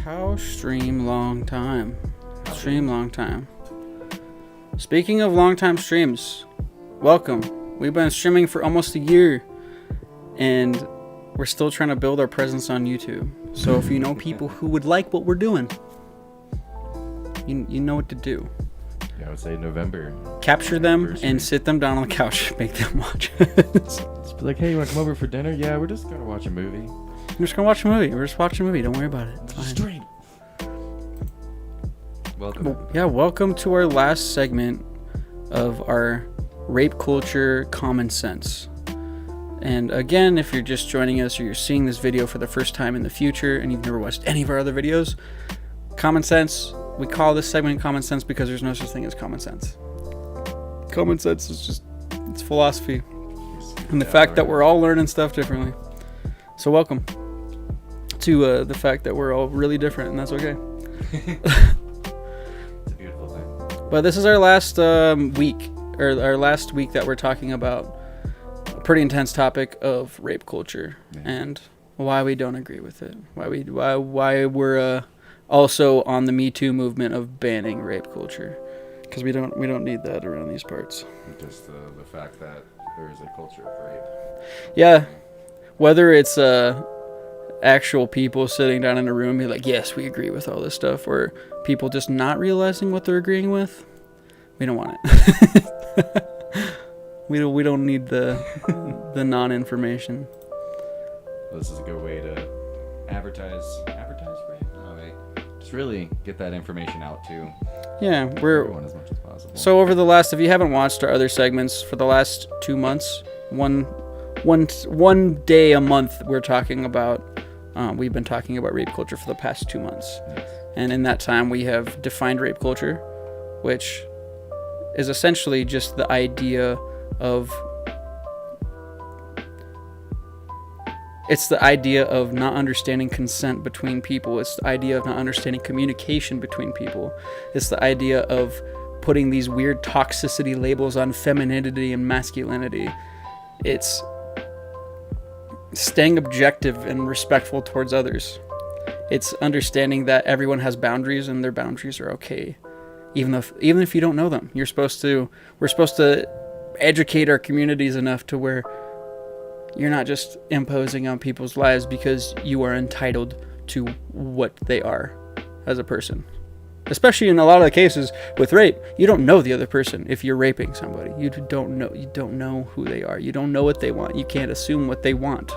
How stream long time? Stream long time. Speaking of long time streams, welcome. We've been streaming for almost a year, and we're still trying to build our presence on YouTube. So if you know people who would like what we're doing, you know what to do. Yeah, I would say November. Capture them and sit them down on the couch. Make them watch. Just be like, hey, you want to come over for dinner? Yeah, we're just going to watch a movie. We're just going to watch a movie. We're just watching a movie. Don't worry about it. It's fine. Stream. Welcome. Welcome to our last segment of our rape culture common sense. And again, if you're just joining us or you're seeing this video for the first time in the future and you've never watched any of our other videos, common sense, we call this segment common sense because there's no such thing as common sense. Common sense is just, it's philosophy. And the fact that we're all learning stuff differently. So welcome to the fact that we're all really different, and that's okay. It's a beautiful thing. But this is our last week, or our last week that we're talking about a pretty intense topic of rape culture and why we don't agree with it. Why we're also on the Me Too movement of banning rape culture, because we don't need that around these parts. Just the fact that there is a culture of rape. Yeah, whether it's actual people sitting down in a room and be like, yes, we agree with all this stuff, or people just not realizing what they're agreeing with, we don't want it. we don't need the non-information. This is a good way to advertise rape. Just really get that information out to everyone as much as possible. So over the last, if you haven't watched our other segments, for the last 2 months, one day a month, we're talking about. We've been talking about rape culture for the past 2 months. Yes. And in that time, we have defined rape culture, which is essentially just the idea of... It's the idea of not understanding consent between people. It's the idea of not understanding communication between people. It's the idea of putting these weird toxicity labels on femininity and masculinity. It's staying objective and respectful towards others. It's understanding that everyone has boundaries and their boundaries are okay, even if you don't know them. We're supposed to educate our communities enough to where you're not just imposing on people's lives because you are entitled to what they are as a person. Especially in a lot of the cases with rape, you don't know the other person. If you're raping somebody, you don't know who they are. You don't know what they want. You can't assume what they want.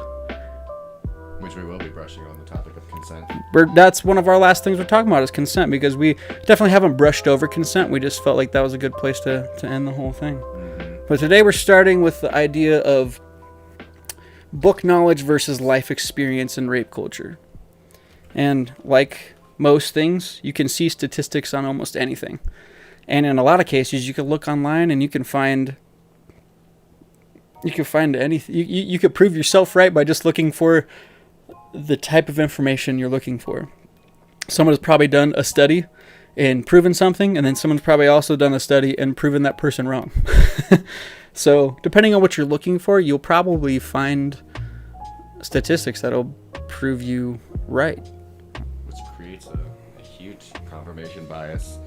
Which we will be brushing on the topic of consent. That's one of our last things we're talking about is consent, because we definitely haven't brushed over consent. We just felt like that was a good place to end the whole thing. Mm-hmm. But today we're starting with the idea of book knowledge versus life experience in rape culture. And like most things, you can see statistics on almost anything. And in a lot of cases, you can look online and you can find anything. You could prove yourself right by just looking for the type of information you're looking for. Someone has probably done a study and proven something, and then someone's probably also done a study and proven that person wrong. So depending on what you're looking for, you'll probably find statistics that'll prove you right. Which creates a huge confirmation bias.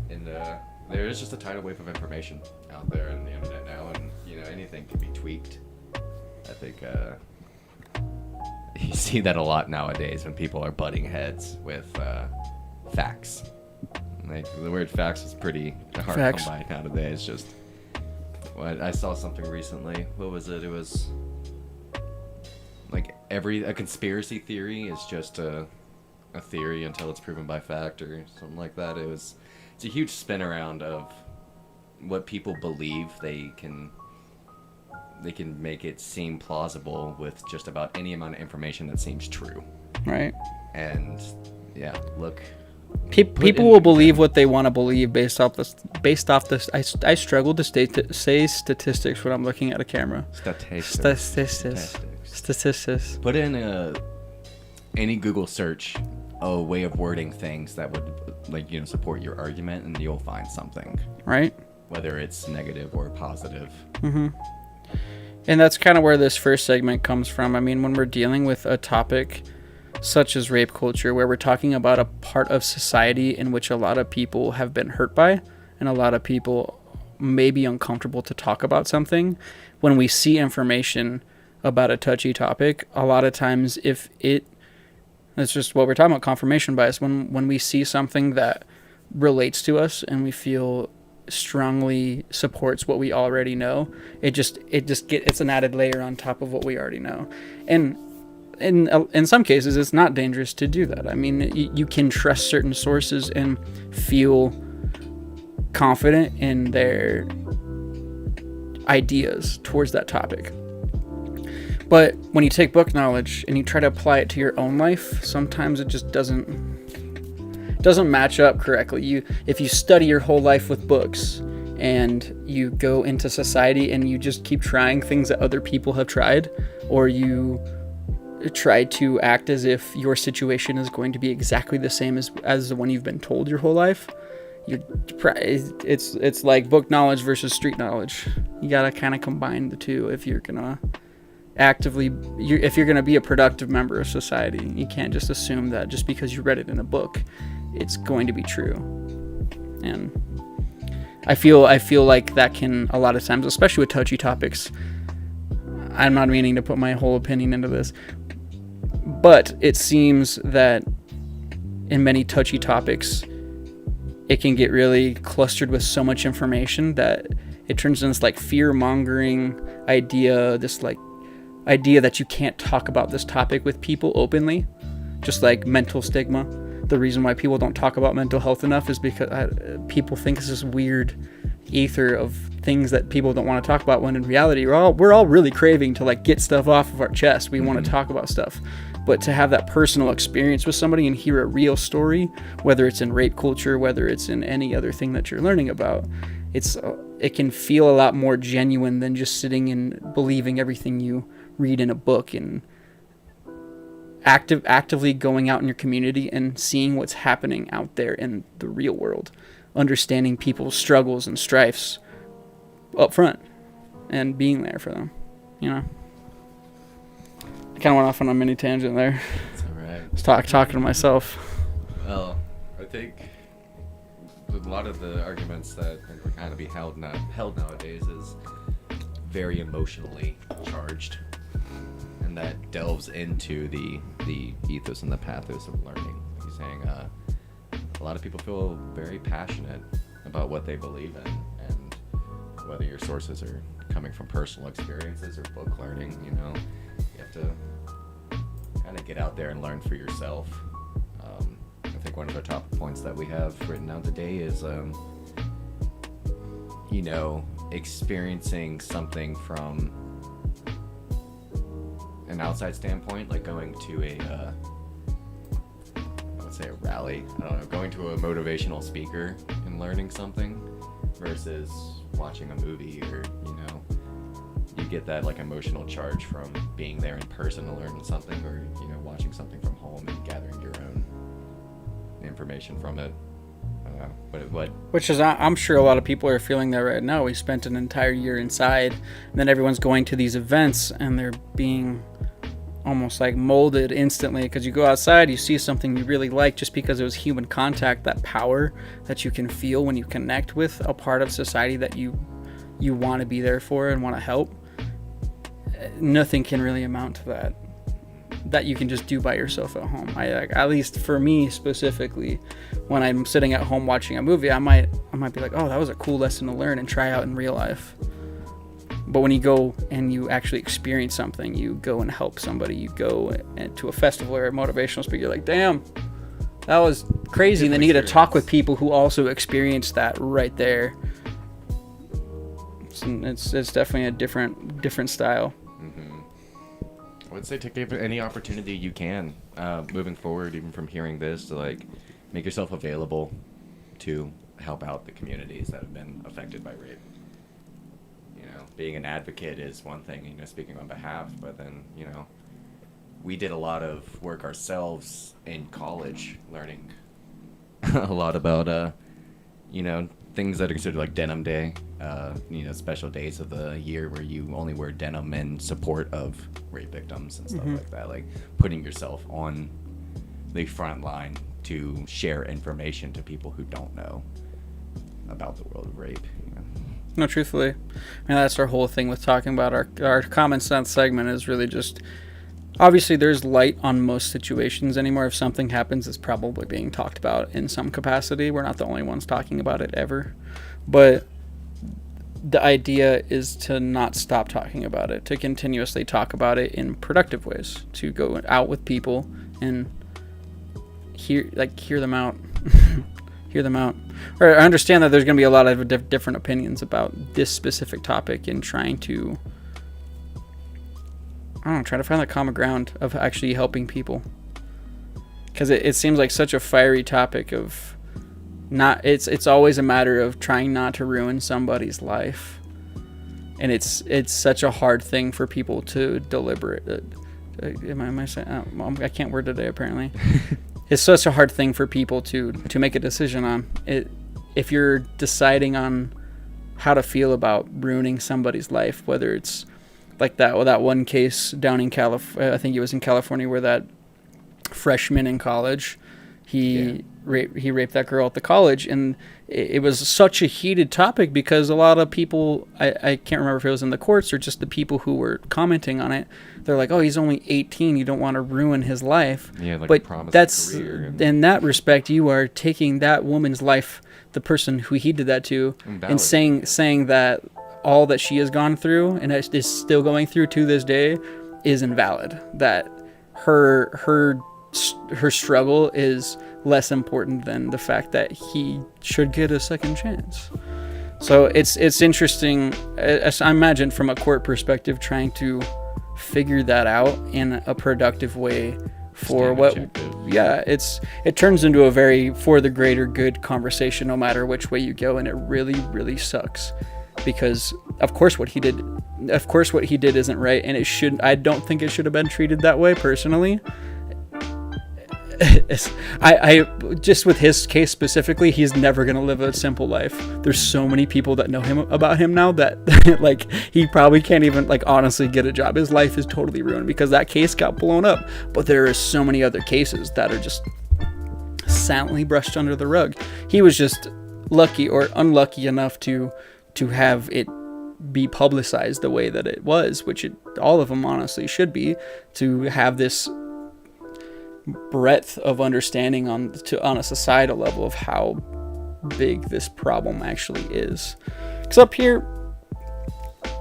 And there is just a tidal wave of information out there on the internet now, and anything can be tweaked. I think you see that a lot nowadays when people are butting heads with facts. Like the word facts is pretty hard to come by nowadays. Just I saw something recently. What was it? It was like a conspiracy theory is just a theory until it's proven by fact or something like that. It's a huge spin around of what people believe they can make it seem plausible with just about any amount of information that seems true. Right. And yeah, look. People will believe what they want to believe based off this. I struggle to say statistics when I'm looking at a camera. Statistics. Put in any Google search a way of wording things that would support your argument, and you'll find something. Right. Whether it's negative or positive. Mm-hmm. And that's kind of where this first segment comes from. I mean, when we're dealing with a topic such as rape culture, where we're talking about a part of society in which a lot of people have been hurt by, and a lot of people may be uncomfortable to talk about something. When we see information about a touchy topic, a lot of times that's just what we're talking about, confirmation bias. When we see something that relates to us and we feel strongly supports what we already know, it's an added layer on top of what we already know. And in some cases, it's not dangerous to do that. I mean, you can trust certain sources and feel confident in their ideas towards that topic. But when you take book knowledge and you try to apply it to your own life, sometimes it just doesn't match up correctly. If you study your whole life with books and you go into society and you just keep trying things that other people have tried, or you try to act as if your situation is going to be exactly the same as the one you've been told your whole life, it's like book knowledge versus street knowledge. You gotta kind of combine the two if you're gonna if you're gonna be a productive member of society. You can't just assume that just because you read it in a book, it's going to be true. And I feel like that can, a lot of times, especially with touchy topics, I'm not meaning to put my whole opinion into this, but it seems that in many touchy topics, it can get really clustered with so much information that it turns into this like fear-mongering idea, this like idea that you can't talk about this topic with people openly, just like mental stigma. The reason why people don't talk about mental health enough is because people think it's this weird ether of things that people don't want to talk about, when in reality we're all really craving to like get stuff off of our chest. We want to talk about stuff. But to have that personal experience with somebody and hear a real story, whether it's in rape culture, whether it's in any other thing that you're learning about, it can feel a lot more genuine than just sitting and believing everything you read in a book, and actively going out in your community and seeing what's happening out there in the real world, understanding people's struggles and strifes up front and being there for them. I kind of went off on a mini tangent there. It's all right. I was talking to myself. Well, I think a lot of the arguments that are kind of be held nowadays is very emotionally charged, and that delves into the ethos and the pathos of learning. Like you're saying, a lot of people feel very passionate about what they believe in, and whether your sources are coming from personal experiences or book learning, you have to kind of get out there and learn for yourself. I think one of the top points that we have written down today is, experiencing something from an outside standpoint, like going to a rally, I don't know, going to a motivational speaker and learning something versus watching a movie, or you get that like emotional charge from being there in person to learn something, or watching something from home and gathering your own information from it. Which is, I'm sure a lot of people are feeling that right now. We spent an entire year inside, and then everyone's going to these events and they're being almost like molded instantly, because you go outside, you see something you really like just because it was human contact, that power that you can feel when you connect with a part of society that you want to be there for and want to help. Nothing can really amount to that you can just do by yourself at home. At least for me specifically, when I'm sitting at home watching a movie, I might be like, oh, that was a cool lesson to learn and try out in real life. But when you go and you actually experience something, you go and help somebody, you go to a festival or a motivational speaker, you're like, damn, that was crazy. And then you get to talk with people who also experienced that right there. It's definitely a different style. I would say take any opportunity you can, moving forward, even from hearing this, to like make yourself available to help out the communities that have been affected by rape. Being an advocate is one thing, speaking on behalf, but then, we did a lot of work ourselves in college, learning a lot about, things that are considered like denim day, special days of the year where you only wear denim in support of rape victims and stuff like that, like putting yourself on the front line to share information to people who don't know about the world of rape. You know? No, truthfully, I mean, that's our whole thing with talking about our common sense segment is really just, obviously there's light on most situations anymore. If something happens, it's probably being talked about in some capacity. We're not the only ones talking about it ever. But the idea is to not stop talking about it, to continuously talk about it in productive ways, to go out with people and hear them out. Hear them out. Or I understand that there's going to be a lot of different opinions about this specific topic, and trying to, I don't know, try to find the common ground of actually helping people. Because it seems like such a fiery topic of not, it's always a matter of trying not to ruin somebody's life. And it's such a hard thing for people to deliberate. Am I saying, I can't word today apparently. It's such a hard thing for people to make a decision on. If you're deciding on how to feel about ruining somebody's life, whether it's like that one case down in California, I think it was in California, where that freshman in college, he raped that girl at the college, and it was such a heated topic because a lot of people, I can't remember if it was in the courts or just the people who were commenting on it, they're like, oh, he's only 18, you don't want to ruin his life. Yeah, like but that's, in that respect, you are taking that woman's life, the person who he did that to, and saying that all that she has gone through and is still going through to this day is invalid, that her struggle is less important than the fact that he should get a second chance. So it's interesting, as I imagine, from a court perspective, trying to figure that out in a productive way for what it turns into a very for the greater good conversation no matter which way you go, and it really, really sucks because of course what he did isn't right, and I don't think it should have been treated that way personally. I just with his case specifically, he's never gonna live a simple life. There's so many people that know about him now that like he probably can't even like honestly get a job. His life is totally ruined because that case got blown up. But there are so many other cases that are just silently brushed under the rug. He was just lucky or unlucky enough to have it be publicized the way that it was, which all of them honestly should be, to have this breadth of understanding on a societal level of how big this problem actually is. Because up here,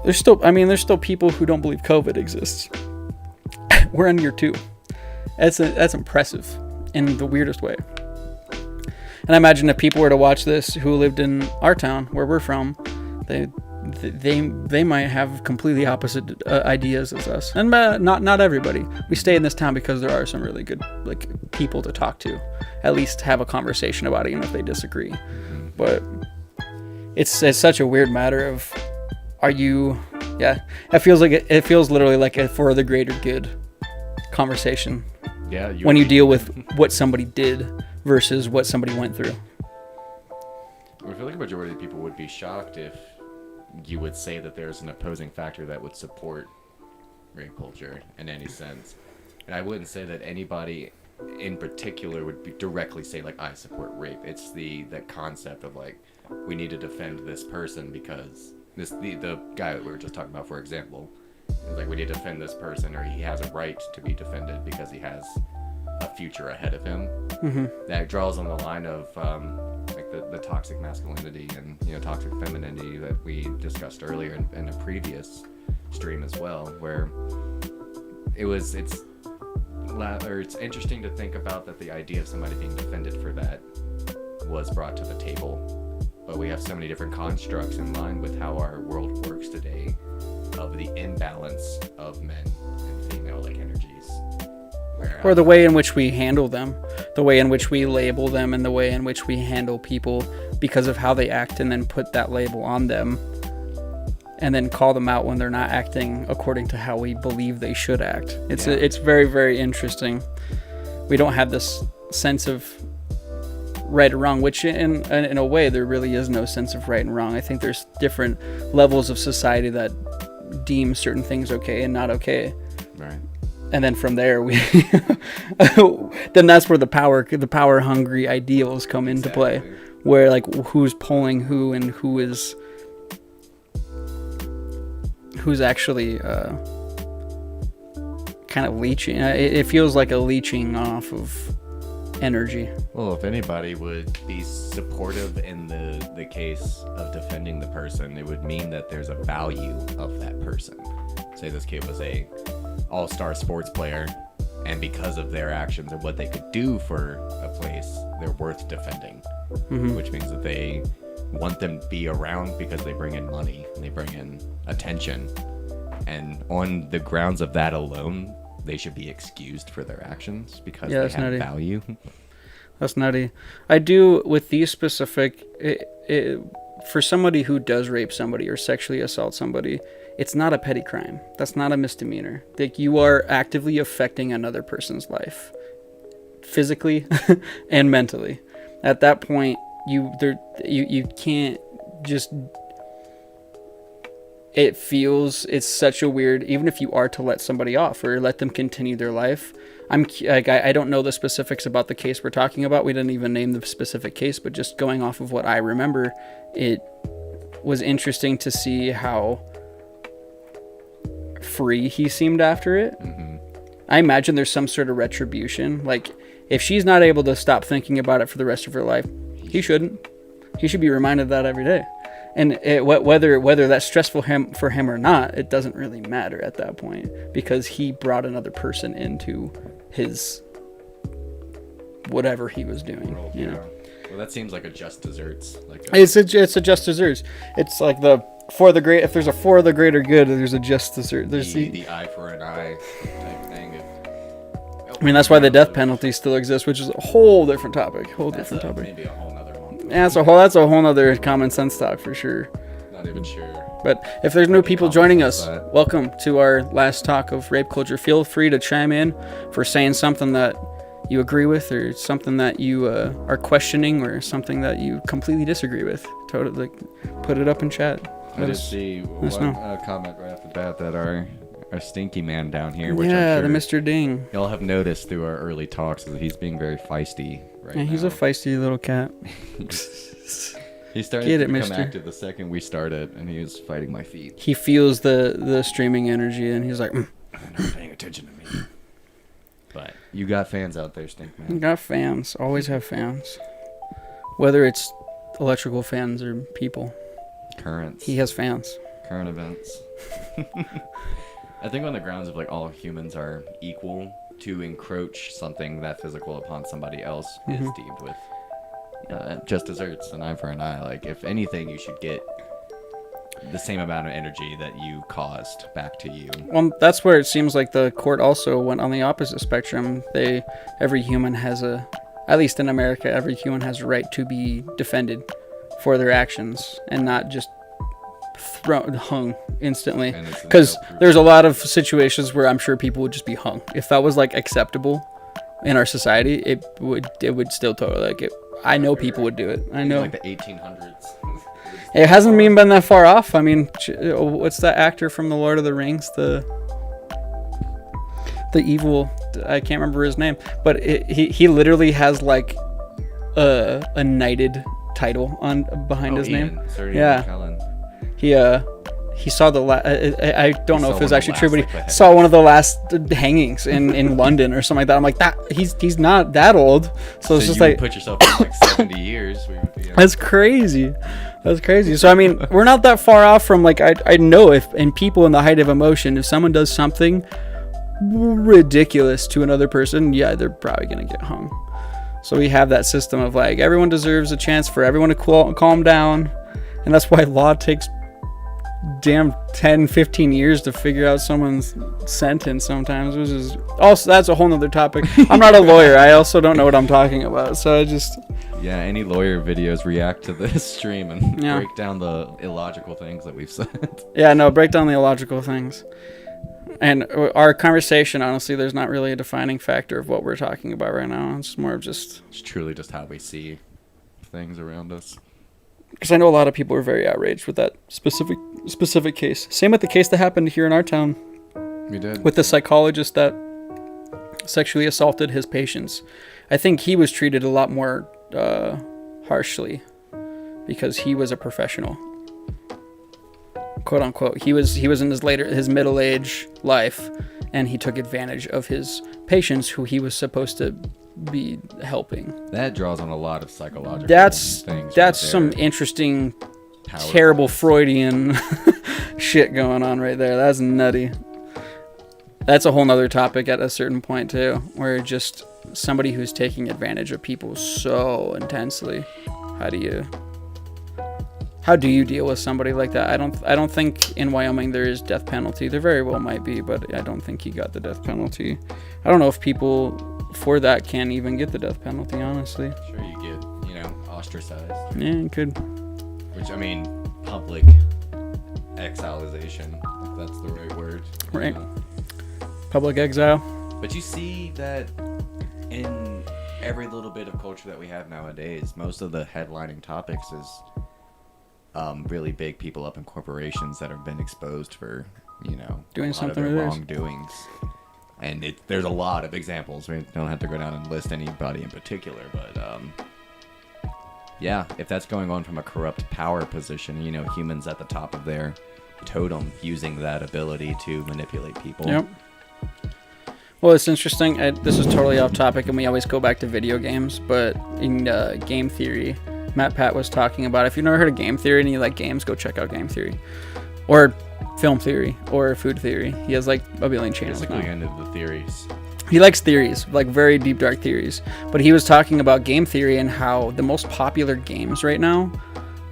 there's still people who don't believe COVID exists. We're in year 2. That's impressive in the weirdest way. And I imagine if people were to watch this who lived in our town where we're from, they might have completely opposite ideas as us, and not everybody. We stay in this town because there are some really good like people to talk to, at least have a conversation about it, even if they disagree. But it's such a weird matter of, it feels literally like a for the greater good conversation. Yeah, when you deal with what somebody did versus what somebody went through. I feel like a majority of people would be shocked if you would say that there's an opposing factor that would support rape culture in any sense. And I wouldn't say that anybody in particular would directly say, like, I support rape. It's the concept of, like, we need to defend this person because the guy that we were just talking about, for example, is like, we need to defend this person, or he has a right to be defended because he has a future ahead of him. Mm-hmm. That draws on the line of like the toxic masculinity and toxic femininity that we discussed earlier in a previous stream as well, where it's interesting to think about that the idea of somebody being defended for that was brought to the table, but we have so many different constructs in line with how our world works today of the imbalance of men and female like energies. Or the way in which we handle them, the way in which we label them, and the way in which we handle people because of how they act, and then put that label on them and then call them out when they're not acting according to how we believe they should act. It's very, very interesting. We don't have this sense of right or wrong, which in a way there really is no sense of right and wrong. I think there's different levels of society that deem certain things okay and not okay. Right. and then from there we then that's where the power hungry ideals come into play, where like who's pulling who and who's actually kind of leeching. It feels like a leeching off of energy. Well, if anybody would be supportive in the case of defending the person, it would mean that there's a value of that person. Say this kid was a all-star sports player, and because of their actions and what they could do for a place, they're worth defending. Which means that they want them to be around because they bring in money and they bring in attention, and on the grounds of that alone, they should be excused for their actions because they have nutty value. That's nutty. I do with these specific for somebody who does rape somebody or sexually assault somebody, it's not a petty crime. That's not a misdemeanor. Like, you are actively affecting another person's life, physically and mentally. At that point, you can't just. It's such a weird. Even if you are to let somebody off or let them continue their life, I don't know the specifics about the case we're talking about. We didn't even name the specific case, but just going off of what I remember, it was interesting to see how free he seemed after it. I imagine there's some sort of retribution. Like, if she's not able to stop thinking about it for the rest of her life, he shouldn't. He should be reminded of that every day. And whether that's stressful for him or not, it doesn't really matter at that point, because he brought another person into his whatever he was doing. You know? Well, that seems like a just desserts. It's a just desserts. It's like if there's a for the greater good, there's a just desert. There's the eye for an eye type thing. I mean, that's why the death penalty still exists, which is a whole different topic. Maybe a whole nother one. Yeah, that's a whole nother common sense talk for sure. Not even sure. But if there's new people joining us, welcome to our last talk of rape culture. Feel free to chime in for saying something that you agree with, or something that you are questioning, or something that you completely disagree with. Totally, put it up in chat. I just see one comment right off the bat that our stinky man down here, which yeah, I'm the sure Mr. Ding. Y'all have noticed through our early talks that he's being very feisty right now. Yeah, he's a feisty little cat. He started to become active the second we started, and he was fighting my feet. He feels the streaming energy, and he's like, They're not paying attention to me. But you got fans out there, Stink Man. You got fans. Always have fans. Whether it's electrical fans or people. Currents. He has fans. Current events. I think on the grounds of like all humans are equal, to encroach something that physical upon somebody else is deemed with just desserts, an eye for an eye. Like, if anything, you should get the same amount of energy that you caused back to you. Well, that's where it seems like the court also went on the opposite spectrum. Every human has at least in America, every human has a right to be defended for their actions and not just hung instantly. Because there's a lot of situations where I'm sure people would just be hung. If that was like acceptable in our society, it would still totally like it. I know people would do it. I know. Like the 1800s. It hasn't even been that far off. I mean, what's that actor from The Lord of the Rings? The evil, I can't remember his name, but he literally has like a knighted title on behind his name. Sir yeah. Ian He saw I don't know if it was actually true, but he saw one of the last hangings in London or something like that. I'm like, that he's not that old, so it's just you like put yourself in like 70 years. That's crazy. That's crazy. So I mean, we're not that far off from like I know if in people in the height of emotion, if someone does something ridiculous to another person, yeah, they're probably gonna get hung. So we have that system of like everyone deserves a chance for everyone to calm down, and that's why law takes damn 10-15 years to figure out someone's sentence sometimes, which is also, that's a whole nother topic. I'm not a lawyer. I also don't know what I'm talking about, so I just any lawyer videos react to this stream and break down the illogical things that we've said. Break down the illogical things. And our conversation, honestly, there's not really a defining factor of what we're talking about right now. It's more of it's truly just how we see things around us. Because I know a lot of people are very outraged with that specific case. Same with the case that happened here in our town. We did. With the psychologist that sexually assaulted his patients. I think he was treated a lot more harshly because he was a professional, quote unquote. He was in his middle age life, and he took advantage of his patients who he was supposed to be helping. That draws on a lot of psychological That's things. some interesting, Power terrible plays. Freudian shit going on right there. That's nutty. That's a whole nother topic at a certain point too, where just somebody who's taking advantage of people so intensely. How do you deal with somebody like that? I don't think in Wyoming there is death penalty. There very well might be, but I don't think he got the death penalty. I don't know if people for that can even get the death penalty, honestly. Sure, you get, ostracized. Yeah, you could. Which, public exilization, if that's the right word. Right. Public exile. But you see that in every little bit of culture that we have nowadays, most of the headlining topics is really big people up in corporations that have been exposed for, doing a lot something of with their theirs. wrongdoings. And there's a lot of examples. We don't have to go down and list anybody in particular, but yeah, if that's going on from a corrupt power position, humans at the top of their totem using that ability to manipulate people. Yep. Well, it's interesting. This is totally off topic, and we always go back to video games. But in game theory, Matt Pat was talking about, if you've never heard of game theory and you like games, go check out game theory, or film theory, or food theory. He has like a billion channels Basically now. into the theories. He likes theories, like very deep, dark theories. But he was talking about game theory and how the most popular games right now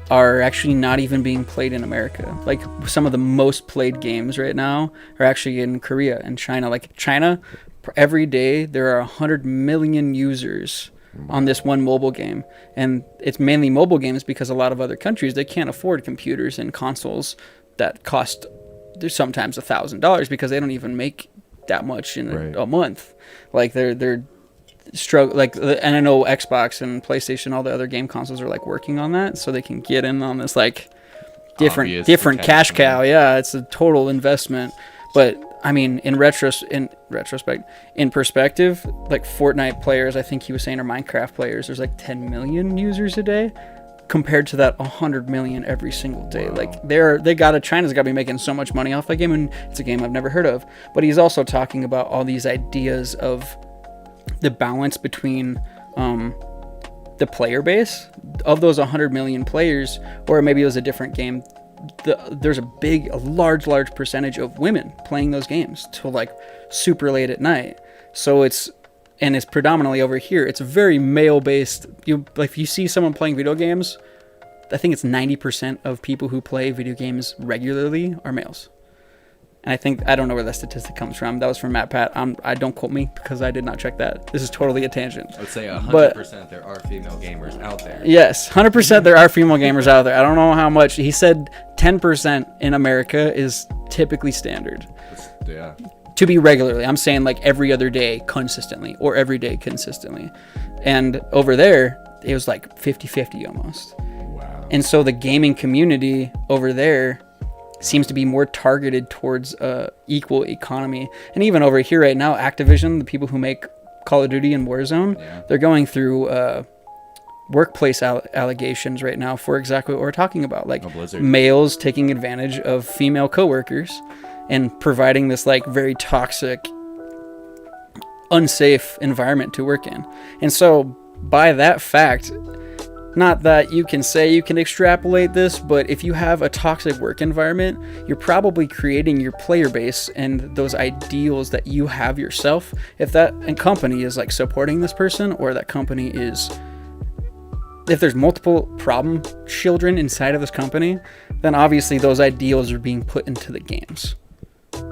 are actually not even being played in America. Like some of the most played games right now are actually in Korea and China. Like China, every day there are 100 million users on this one mobile game. And it's mainly mobile games because a lot of other countries, they can't afford computers and consoles that cost sometimes $1,000 because they don't even make that much in a month. Like they're struggle, like, and I know Xbox and PlayStation, all the other game consoles are like working on that so they can get in on this like different cash cow. Yeah, it's a total investment. But I mean, in perspective, like Fortnite players, I think he was saying, or Minecraft players, there's like 10 million users a day compared to that 100 million every single day. Wow. Like China's got to be making so much money off that game, and it's a game I've never heard of. But he's also talking about all these ideas of the balance between the player base of those 100 million players, or maybe it was a different game. There's a large percentage of women playing those games till like super late at night. So it's predominantly over here. It's very male based. If you see someone playing video games, I think it's 90% of people who play video games regularly are males. And I don't know where that statistic comes from. That was from Matt Pat. I don't quote me because I did not check that. This is totally a tangent. I would say 100% there are female gamers out there. Yes, 100% there are female gamers out there. I don't know how much. He said 10% in America is typically standard. Yeah. To be regularly. I'm saying like every other day consistently, or every day consistently. And over there, it was like 50-50 almost. Wow. And so the gaming community over there seems to be more targeted towards equal economy. And even over here right now, Activision, the people who make Call of Duty and Warzone, they're going through workplace allegations right now for exactly what we're talking about. Like males taking advantage of female coworkers and providing this like very toxic, unsafe environment to work in. And so by that fact, not that you can say you can extrapolate this, but if you have a toxic work environment, you're probably creating your player base and those ideals that you have yourself. If that company is like supporting this person, or that company is, if there's multiple problem children inside of this company, then obviously those ideals are being put into the games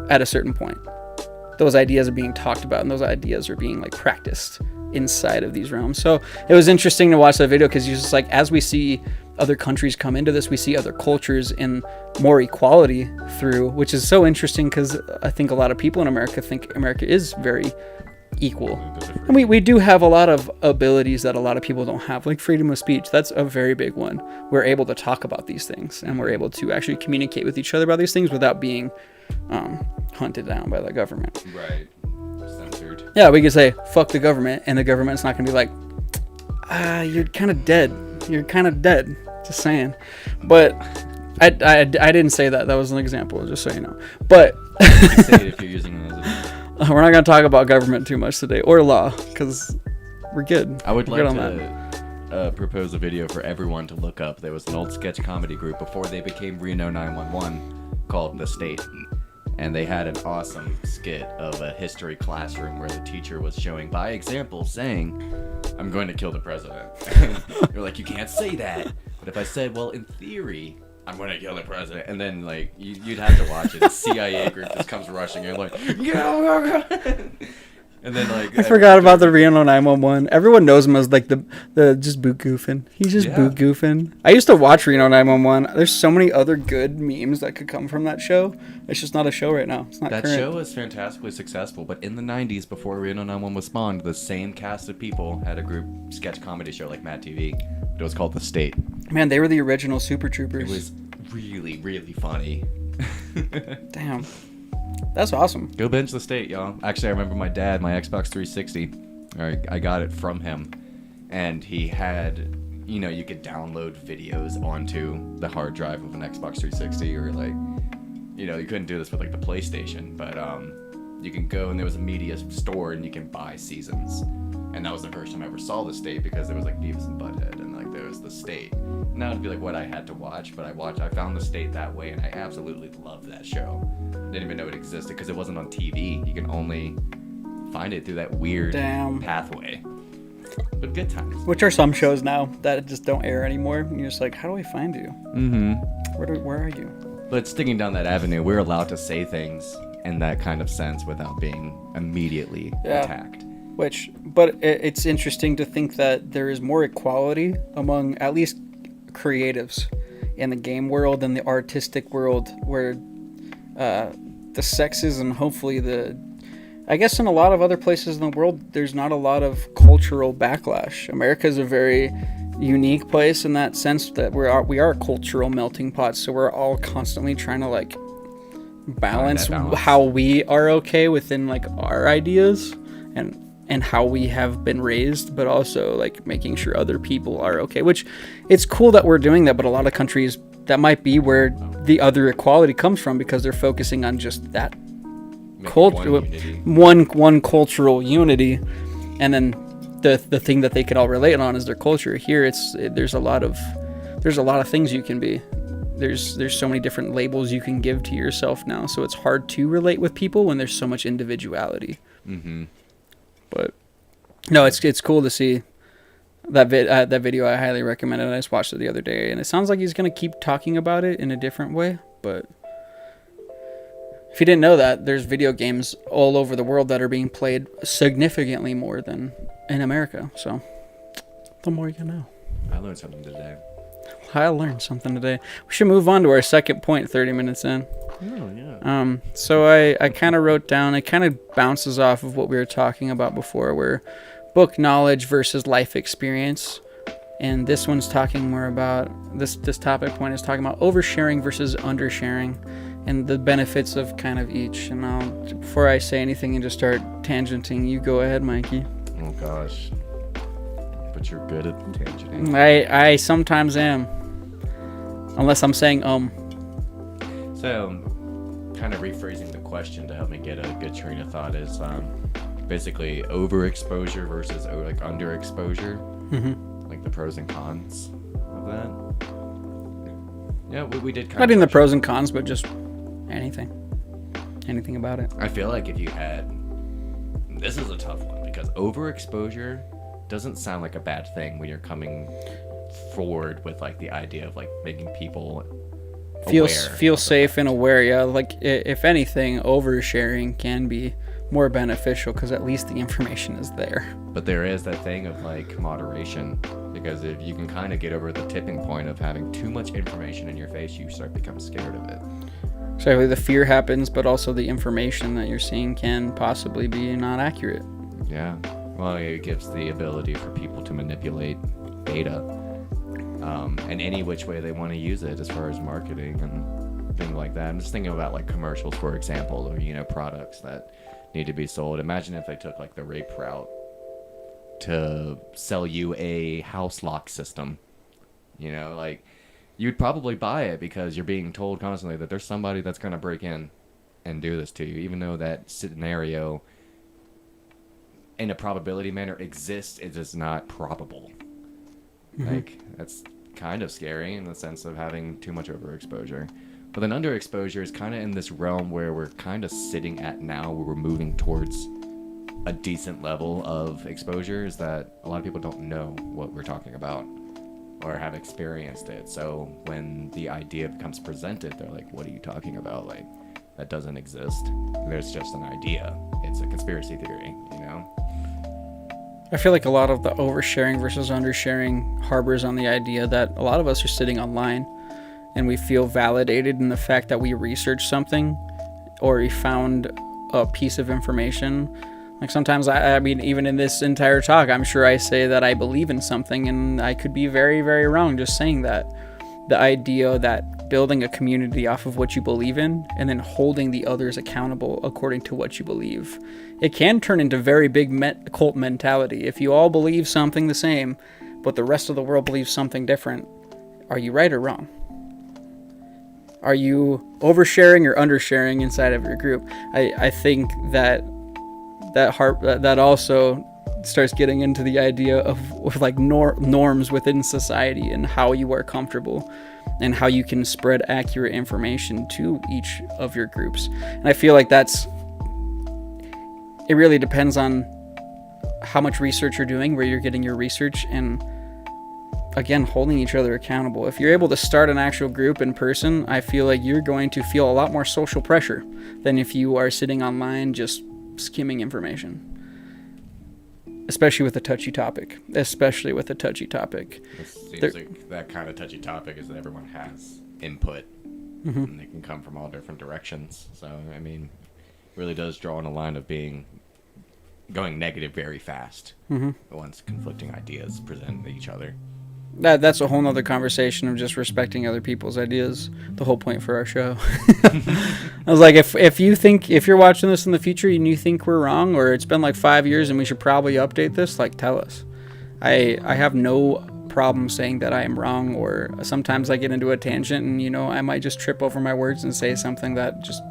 at a certain point. Those ideas are being talked about, and those ideas are being like practiced inside of these realms. So it was interesting to watch that video, because you're just like, as we see other countries come into this, we see other cultures and more equality through, which is so interesting, because I think a lot of people in America think America is very equal. And we do have a lot of abilities that a lot of people don't have, like freedom of speech. That's a very big one. We're able to talk about these things, and we're able to actually communicate with each other about these things without being hunted down by the government. Right. Censored. Yeah, we could say fuck the government, and the government's not gonna be like, you're kind of dead. You're kind of dead. Just saying. But I didn't say that. That was an example, just so you know. But You can say it if you're using it as a... we're not gonna talk about government too much today, or law, because we're good. I would We're like good on that. to propose a video for everyone to look up. There was an old sketch comedy group before they became Reno 911 called The State. And they had an awesome skit of a history classroom where the teacher was showing by example saying, I'm going to kill the president. They're like, you can't say that. But if I said, well, in theory, I'm going to kill the president. And then, like, you'd have to watch it. The CIA group just comes rushing in like, and then, like... I forgot about the Reno 911. Everyone knows him as, like, the just boot goofing. He's just boot goofing. I used to watch Reno 911. There's so many other good memes that could come from that show. It's just not a show right now. It's not That current. show was fantastically successful, but in the 90s, before Reno 911 was spawned, the same cast of people had a group sketch comedy show like Mad TV. But it was called The State. Man, they were the original Super Troopers. It was really, really funny. Damn. That's awesome. Go binge The State, y'all. Actually, I remember my dad, my Xbox 360. I got it from him. And he had, you know, you could download videos onto the hard drive of an Xbox 360 or, like, you know, you couldn't do this with, like, the PlayStation. But you can go and there was a media store and you can buy seasons. And that was the first time I ever saw The State because there was, like, Beavis and Butthead and, like, there was The State. And that would be, like, what I had to watch. But I found The State that way and I absolutely loved that show. Didn't even know it existed because it wasn't on TV. You can only find it through that weird pathway. But good times. Which are some shows now that just don't air anymore. And you're just like, how do I find you? Mm-hmm. Where are you? But sticking down that avenue, we're allowed to say things in that kind of sense without being immediately attacked. But it's interesting to think that there is more equality among at least creatives in the game world and the artistic world, where the sexes and hopefully I guess in a lot of other places in the world, there's not a lot of cultural backlash. America is a very unique place in that sense that we are a cultural melting pot. So we're all constantly trying to like balance how we are okay within like our ideas and how we have been raised, but also like making sure other people are okay, which it's cool that we're doing that. But a lot of countries, that might be where the other equality comes from because they're focusing on just that culture, one cultural unity, and then the thing that they can all relate on is their culture. Here, there's a lot of things you can be. There's so many different labels you can give to yourself now, so it's hard to relate with people when there's so much individuality. Mm-hmm. But no, it's cool to see that video. I highly recommend it. I just watched it the other day, and it sounds like he's gonna keep talking about it in a different way. But if you didn't know that, there's video games all over the world that are being played significantly more than in America. So the more you know. I learned something today. I learned something today. We should move on to our second point 30 minutes in. Oh, yeah. So I kind of wrote down, it kind of bounces off of what we were talking about before, where book knowledge versus life experience. And this one's talking more about, this topic point is talking about oversharing versus undersharing and the benefits of kind of each. And before I say anything and just start tangenting, you go ahead, Mikey. Oh, gosh. But you're good at tangenting. I sometimes am. Unless I'm saying So, kind of rephrasing the question to help me get a good train of thought is basically overexposure versus like underexposure. Mm-hmm. Like the pros and cons of that. Yeah, we did kind of... Not even the pros and cons, but just anything about it. I feel like if you had... This is a tough one because overexposure doesn't sound like a bad thing when you're coming forward with like the idea of like making people feel safe and aware. Yeah, like if anything, oversharing can be more beneficial because at least the information is there. But there is that thing of like moderation, because if you can kind of get over the tipping point of having too much information in your face, you start to become scared of it. So the fear happens, but also the information that you're seeing can possibly be not accurate. Yeah. Well, it gives the ability for people to manipulate data in any which way they want to use it, as far as marketing and things like that. I'm just thinking about like commercials, for example, or products that need to be sold. Imagine if they took like the rape route to sell you a house lock system. You know, like, you'd probably buy it because you're being told constantly that there's somebody that's going to break in and do this to you, even though that scenario in a probability manner exists. It is not probable. Like, that's kind of scary in the sense of having too much overexposure. But then underexposure is kind of in this realm where we're kind of sitting at now, where we're moving towards a decent level of exposure, is that a lot of people don't know what we're talking about or have experienced it. So when the idea becomes presented, they're like, what are you talking about? Like, that doesn't exist. There's just an idea. It's a conspiracy theory, you know? I feel like a lot of the oversharing versus undersharing harbors on the idea that a lot of us are sitting online and we feel validated in the fact that we researched something or we found a piece of information. Like, sometimes, I mean, even in this entire talk, I'm sure I say that I believe in something, and I could be very, very wrong just saying that. The idea that building a community off of what you believe in and then holding the others accountable according to what you believe, it can turn into very big cult mentality. If you all believe something the same, but the rest of the world believes something different, are you right or wrong? Are you oversharing or undersharing inside of your group? I think that also starts getting into the idea of like norms within society and how you are comfortable and how you can spread accurate information to each of your groups. And I feel like it really depends on how much research you're doing, where you're getting your research, and again, holding each other accountable. If you're able to start an actual group in person, I feel like you're going to feel a lot more social pressure than if you are sitting online just skimming information. Especially with a touchy topic. It seems like that kind of touchy topic is that everyone has input, and they can come from all different directions. So, I mean, it really does draw on a line of going negative very fast once conflicting ideas present to each other. That's a whole nother conversation of just respecting other people's ideas. The whole point for our show. I was like, if you're watching this in the future and you think we're wrong, or it's been like 5 years and we should probably update this, like, tell us. I have no problem saying that I am wrong, or sometimes I get into a tangent and, you know, I might just trip over my words and say something that just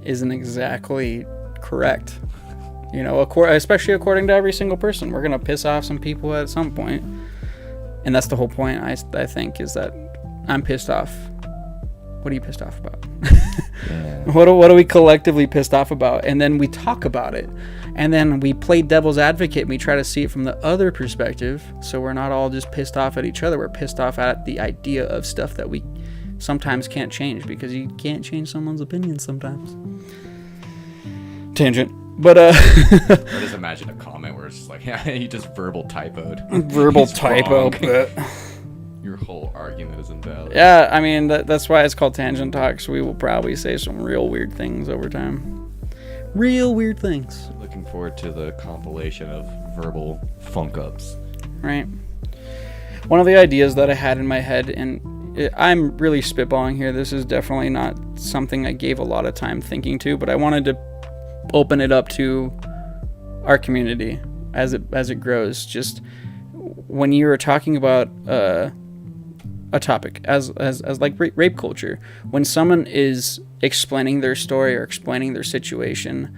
isn't exactly correct. You know, especially according to every single person. We're going to piss off some people at some point. And that's the whole point, I think, is that I'm pissed off. What are you pissed off about? Yeah. What are we collectively pissed off about? And then we talk about it. And then we play devil's advocate and we try to see it from the other perspective. So we're not all just pissed off at each other. We're pissed off at the idea of stuff that we sometimes can't change, because you can't change someone's opinion sometimes. Tangent. But Or just imagine a comment where it's just like, yeah, you just verbal typoed. Verbal typo. Your whole argument is invalid. Yeah, I mean, that's why it's called Tangent Talks. We will probably say some real weird things over time. Real weird things. Looking forward to the compilation of verbal funk-ups. Right. One of the ideas that I had in my head, and I'm really spitballing here. This is definitely not something I gave a lot of time thinking to, but I wanted to open it up to our community as it grows. Just when you were talking about a topic as like rape culture, when someone is explaining their story or explaining their situation,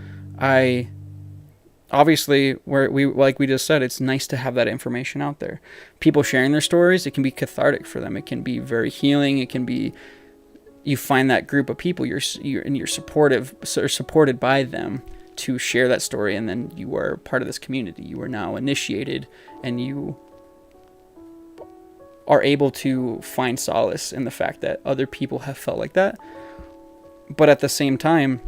obviously, like we just said, it's nice to have that information out there. People sharing their stories, it can be cathartic for them. It can be very healing. It can be, you find that group of people you're supported by them to share that story, and then you are part of this community. You are now initiated, and you are able to find solace in the fact that other people have felt like that. But at the same time,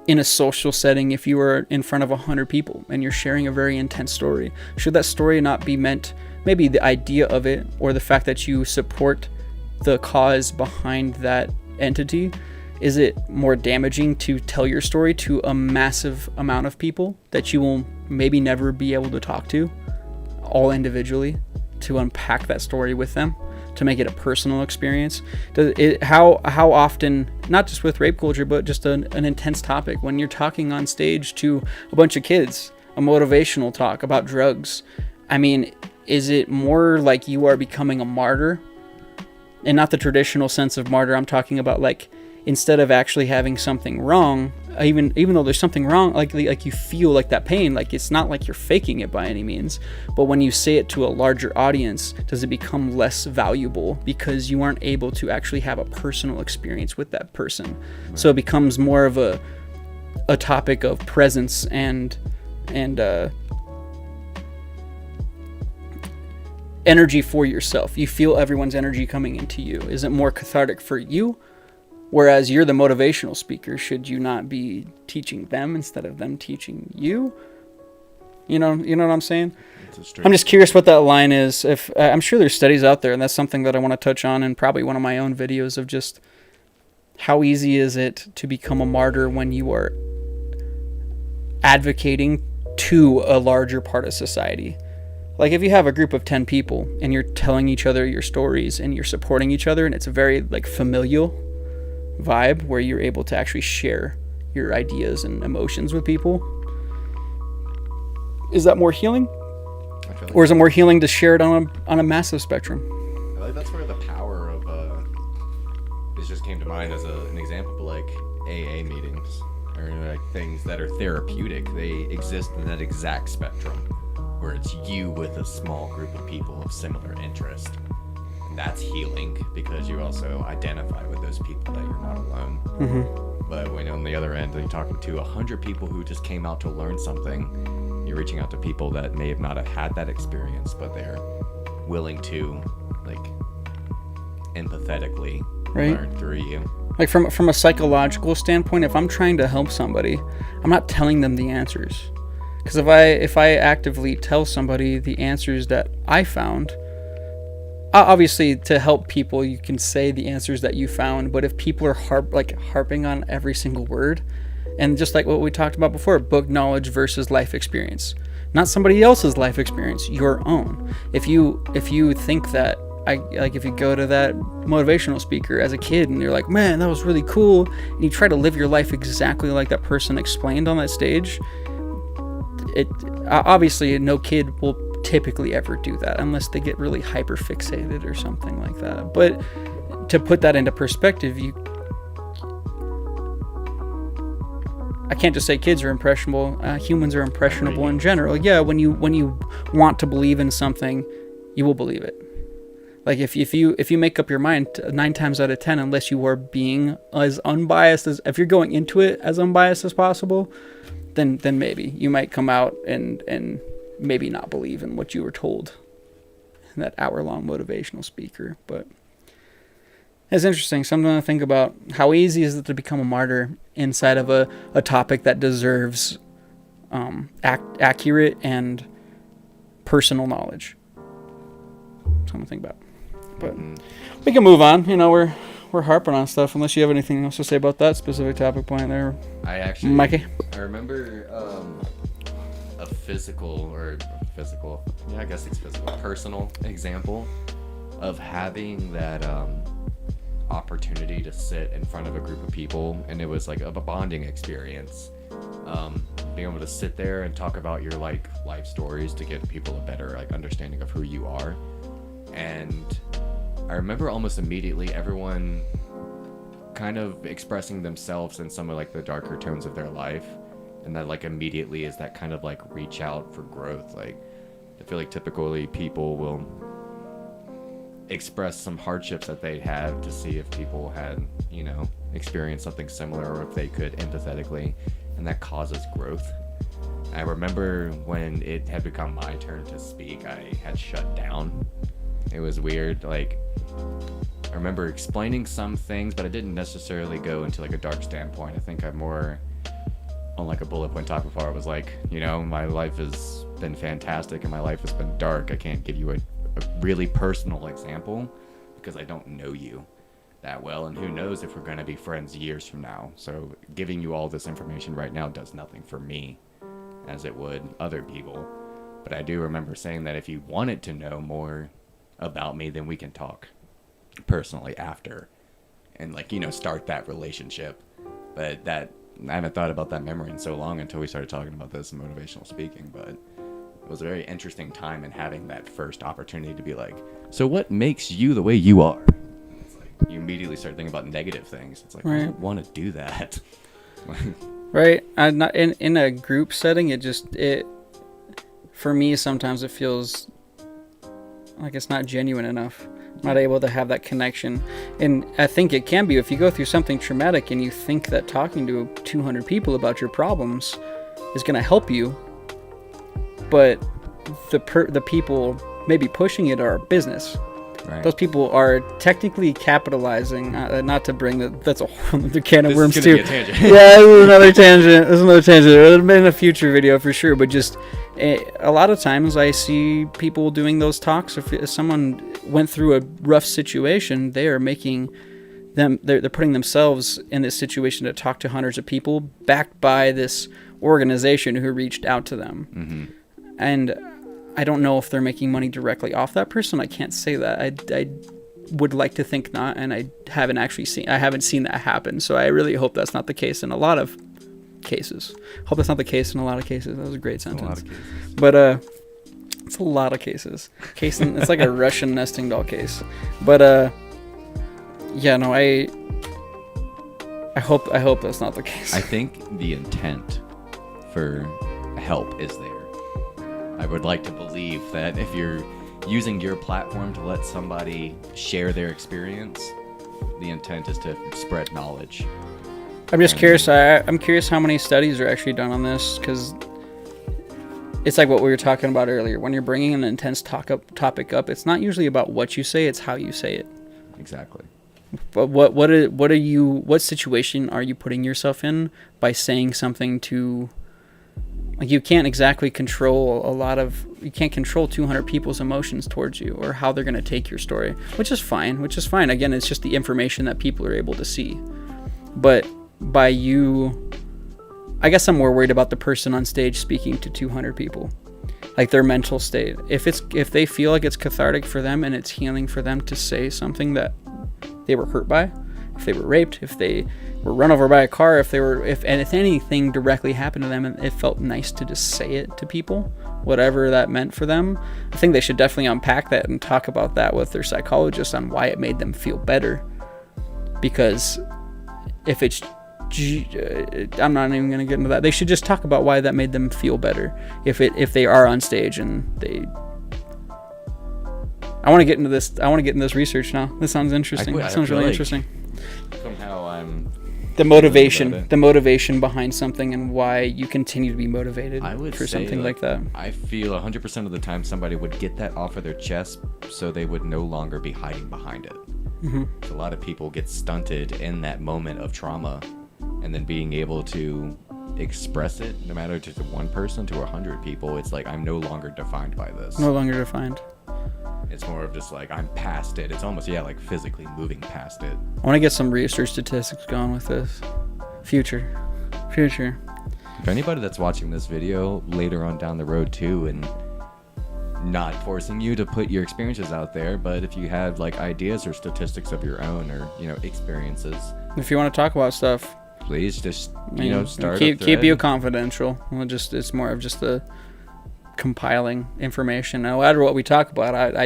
in a social setting, if you are in front of 100 people and you're sharing a very intense story, should that story not be meant, maybe the idea of it or the fact that you support the cause behind that entity, is it more damaging to tell your story to a massive amount of people that you will maybe never be able to talk to all individually, to unpack that story with them, to make it a personal experience? How often, not just with rape culture, but just an intense topic, when you're talking on stage to a bunch of kids, a motivational talk about drugs, I mean, is it more like you are becoming a martyr? And not the traditional sense of martyr. I'm talking about, like, instead of actually having something wrong, even though there's something wrong, like you feel like that pain, like it's not like you're faking it by any means, but when you say it to a larger audience, does it become less valuable because you aren't able to actually have a personal experience with that person? Right. So it becomes more of a topic of presence and energy for yourself. You feel everyone's energy coming into you. Is it more cathartic for you? Whereas you're the motivational speaker, should you not be teaching them instead of them teaching you? You know what I'm saying? I'm just curious what that line is. If I'm sure there's studies out there, and that's something that I want to touch on in probably one of my own videos, of just how easy is it to become a martyr when you are advocating to a larger part of society. Like, if you have a group of 10 people and you're telling each other your stories and you're supporting each other, and it's a very, like, familial vibe where you're able to actually share your ideas and emotions with people, is that more healing? Or is it more healing to share it on a massive spectrum? I feel like that's where the power of this just came to mind as an example, but like AA meetings, or like things that are therapeutic. They exist in that exact spectrum where it's you with a small group of people of similar interest. And that's healing because you also identify with those people, that you're not alone. Mm-hmm. But when on the other end, you're talking to 100 people who just came out to learn something, you're reaching out to people that may have not have had that experience, but they're willing to, like, empathetically learn through you. Like, from a psychological standpoint, if I'm trying to help somebody, I'm not telling them the answers. Because if I actively tell somebody the answers that I found, obviously to help people you can say the answers that you found, but if people are harping on every single word, and just like what we talked about before, book knowledge versus life experience, not somebody else's life experience, your own. If you think that, if you go to that motivational speaker as a kid and you're like, man, that was really cool, and you try to live your life exactly like that person explained on that stage, it obviously no kid will typically ever do that unless they get really hyper fixated or something like that. But to put that into perspective, I can't just say kids are impressionable. Humans are impressionable in general. Yeah, when you want to believe in something, you will believe it. Like, if you make up your mind 9 times out of 10, unless you are being as unbiased as, if you're going into it as unbiased as possible, then maybe you might come out and maybe not believe in what you were told in that hour-long motivational speaker. But it's interesting, something to think about. How easy is it to become a martyr inside of a topic that deserves accurate and personal knowledge? Something to think about. But we can move on. We're harping on stuff, unless you have anything else to say about that specific topic point there. Mikey? I remember a physical, yeah, I guess it's physical, personal example of having that opportunity to sit in front of a group of people, and it was like a bonding experience. Being able to sit there and talk about your life stories to give people a better understanding of who you are. And I remember almost immediately everyone kind of expressing themselves in some of the darker tones of their life, and that immediately is that kind of reach out for growth. I feel like typically people will express some hardships that they have to see if people had experienced something similar, or if they could empathetically, and that causes growth. I remember when it had become my turn to speak, I had shut down. It was weird. I remember explaining some things, but I didn't necessarily go into a dark standpoint. I think I'm more on a bullet point talk before. I was my life has been fantastic and my life has been dark. I can't give you a really personal example because I don't know you that well, and who knows if we're going to be friends years from now. So giving you all this information right now does nothing for me as it would other people. But I do remember saying that if you wanted to know more about me, then we can talk. personally after, and like, you know, start that relationship. But that, I haven't thought about that memory in so long until we started talking about this in motivational speaking. But it was a very interesting time in having that first opportunity to be like, so what makes you the way you are? It's like you immediately start thinking about negative things. It's like, I don't want to do that. Right. Not in a group setting. It for me sometimes it feels like it's not genuine enough. Not able to have that connection. And I think it can be if you go through something traumatic and you think that talking to 200 people about your problems is going to help you, but the people maybe pushing it are a business. Right. Those people are technically capitalizing. Not to bring that's a whole other can of worms too. Yeah, this is another tangent. It'll be in a future video for sure. But just a lot of times I see people doing those talks. If someone went through a rough situation, they are making them. They're putting themselves in this situation to talk to hundreds of people, backed by this organization who reached out to them. Mm-hmm. And I don't know if they're making money directly off that person. I can't say that. I would like to think not, and I haven't seen that happen. So I really hope that's not the case in a lot of cases. Hope that's not the case in a lot of cases. That was a great sentence. But it's a lot of cases. It's like a Russian nesting doll case. But yeah, no, I hope that's not the case. I think the intent for help is there. I would like to believe that if you're using your platform to let somebody share their experience, the intent is to spread knowledge. I'm just curious. I'm curious how many studies are actually done on this, because it's like what we were talking about earlier. When you're bringing an intense topic up, it's not usually about what you say; it's how you say it. Exactly. But what situation are you putting yourself in by saying something to? Like, you can't exactly control you can't control 200 people's emotions towards you or how they're going to take your story, which is fine. Again, it's just the information that people are able to see. But by you, I guess I'm more worried about the person on stage speaking to 200 people, like their mental state. If they feel like it's cathartic for them and it's healing for them to say something that they were hurt by, if they were raped, if they were run over by a car, if anything directly happened to them and it felt nice to just say it to people, whatever that meant for them, I think they should definitely unpack that and talk about that with their psychologist on why it made them feel better. Because if it's, I'm not even going to get into that. They should just talk about why that made them feel better. If they are on stage and they, I want to get into this research now. This sounds interesting. That sounds really interesting. Somehow I'm the motivation behind something and why you continue to be motivated for something like that. I feel 100% of the time somebody would get that off of their chest so they would no longer be hiding behind it. Mm-hmm. A lot of people get stunted in that moment of trauma, and then being able to express it, no matter to one person to 100 people, it's like, I'm no longer defined by this. No longer defined. It's more of just like, I'm past it. It's almost, like physically moving past it. I want to get some research statistics going with this. Future. If anybody that's watching this video later on down the road too, and not forcing you to put your experiences out there, but if you have like ideas or statistics of your own, or, experiences. If you want to talk about stuff, please just, start keep you confidential. It's more of just the compiling information. No matter what we talk about,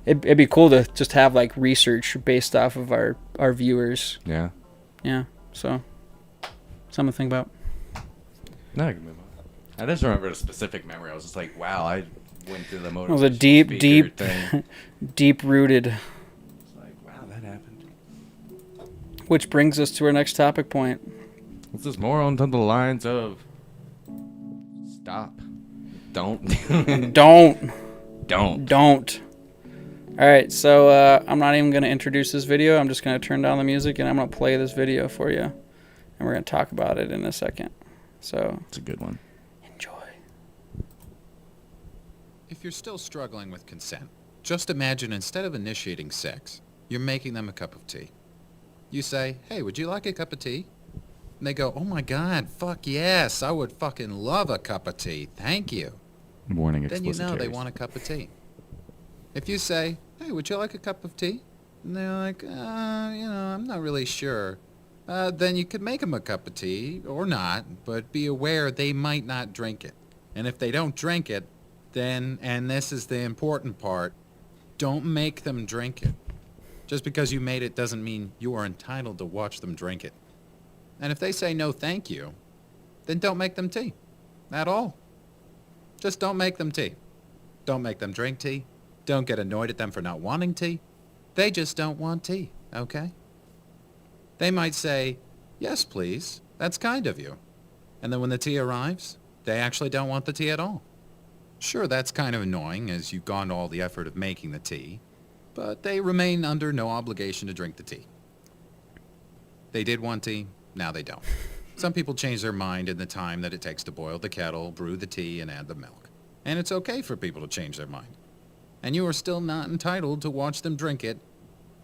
it'd be cool to just have like research based off of our viewers. Yeah. So something to think about. No, I just remember a specific memory. I was just like, wow, I went through the motivation. It was a deep thing. deep rooted. It's like, wow, that happened. Which brings us to our next topic point. This is more on the lines of stop. Don't. All right, so I'm not even going to introduce this video. I'm just going to turn down the music and I'm going to play this video for you. And we're going to talk about it in a second. So it's a good one. Enjoy. If you're still struggling with consent, just imagine instead of initiating sex, you're making them a cup of tea. You say, hey, would you like a cup of tea? And they go, oh my God, fuck yes, I would fucking love a cup of tea. Thank you. Warning, then you know they want a cup of tea. If you say, hey, would you like a cup of tea? And they're like, I'm not really sure. Then you could make them a cup of tea, or not, but be aware they might not drink it. And if they don't drink it, then, and this is the important part, don't make them drink it. Just because you made it doesn't mean you are entitled to watch them drink it. And if they say no thank you, then don't make them tea. At all. Just don't make them tea. Don't make them drink tea. Don't get annoyed at them for not wanting tea. They just don't want tea, okay? They might say, yes, please. That's kind of you. And then when the tea arrives, they actually don't want the tea at all. Sure, that's kind of annoying as you've gone to all the effort of making the tea, but they remain under no obligation to drink the tea. They did want tea, now they don't. Some people change their mind in the time that it takes to boil the kettle, brew the tea, and add the milk. And it's okay for people to change their mind. And you are still not entitled to watch them drink it.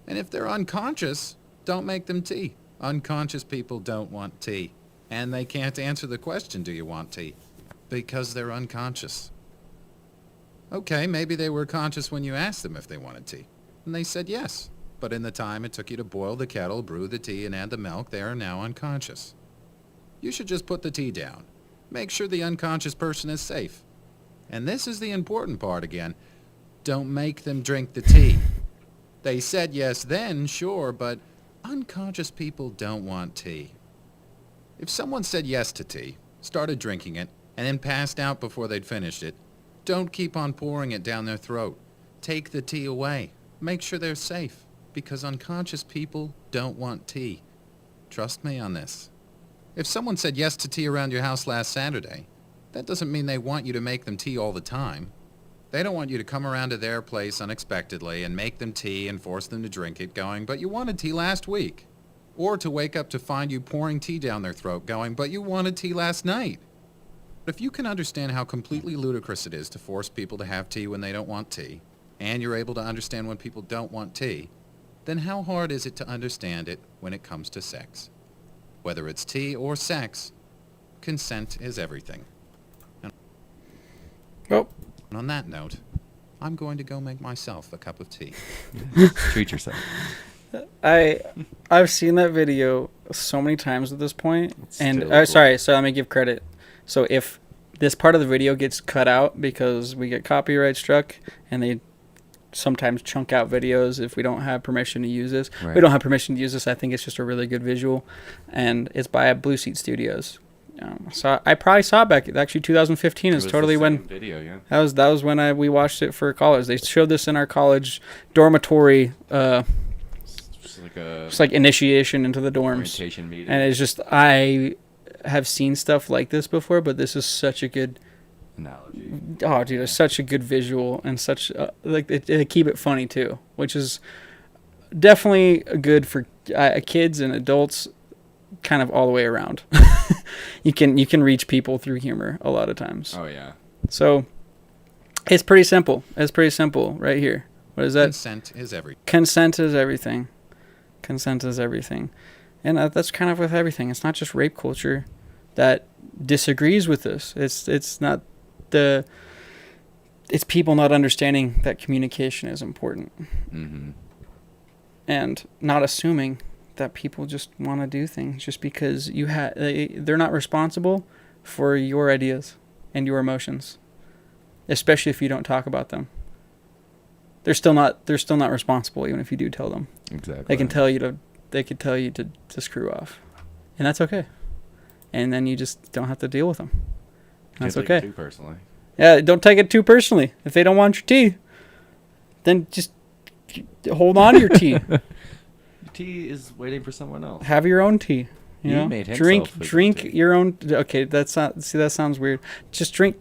And if they're unconscious, don't make them tea. Unconscious people don't want tea. And they can't answer the question, do you want tea? Because they're unconscious. Okay, maybe they were conscious when you asked them if they wanted tea. And they said yes. But in the time it took you to boil the kettle, brew the tea, and add the milk, they are now unconscious. You should just put the tea down. Make sure the unconscious person is safe. And this is the important part again. Don't make them drink the tea. They said yes then, sure, but unconscious people don't want tea. If someone said yes to tea, started drinking it, and then passed out before they'd finished it, don't keep on pouring it down their throat. Take the tea away. Make sure they're safe, because unconscious people don't want tea. Trust me on this. If someone said yes to tea around your house last Saturday, that doesn't mean they want you to make them tea all the time. They don't want you to come around to their place unexpectedly and make them tea and force them to drink it going, but you wanted tea last week. Or to wake up to find you pouring tea down their throat going, but you wanted tea last night. But if you can understand how completely ludicrous it is to force people to have tea when they don't want tea, and you're able to understand when people don't want tea, then how hard is it to understand it when it comes to sex? Whether it's tea or sex, consent is everything. Well, And on that note, I'm going to go make myself a cup of tea. Treat yourself. I've seen that video so many times at this point, and Still cool. sorry, so let me give credit. So if this part of the video gets cut out because we get copyright struck, and they sometimes chunk out videos if we don't have permission to use this. Right. We don't have permission to use this. I think it's just a really good visual, and it's by Blue Seat Studios. So I probably saw it back actually 2015 is totally when video, yeah. that was when we watched it for college. They showed this in our college dormitory. It's like initiation into the dorms. Orientation meeting. And it's just, I have seen stuff like this before, but this is such a good analogy. Oh, dude, it's such a good visual and such like they keep it funny too, which is definitely good for kids and adults, kind of all the way around. You can reach people through humor a lot of times. Oh yeah. So it's pretty simple. It's pretty simple right here. What is that? Consent is everything. Consent is everything. Consent is everything. And that's kind of with everything. It's not just rape culture that disagrees with this. It's not it's people not understanding that communication is important. Mm-hmm. And not assuming that people just want to do things just because they're not responsible for your ideas and your emotions, especially if you don't talk about them. They're still not responsible even if you do tell them. Exactly. They could tell you to screw off, and that's okay. And then you just don't have to deal with them. That's Can't okay. take it too personally. Yeah, don't take it too personally. If they don't want your tea, then just hold on to your tea. Tea is waiting for someone else. Have your own tea. You know? made himself drink tea. your own. Okay, that's not. See, that sounds weird. Just drink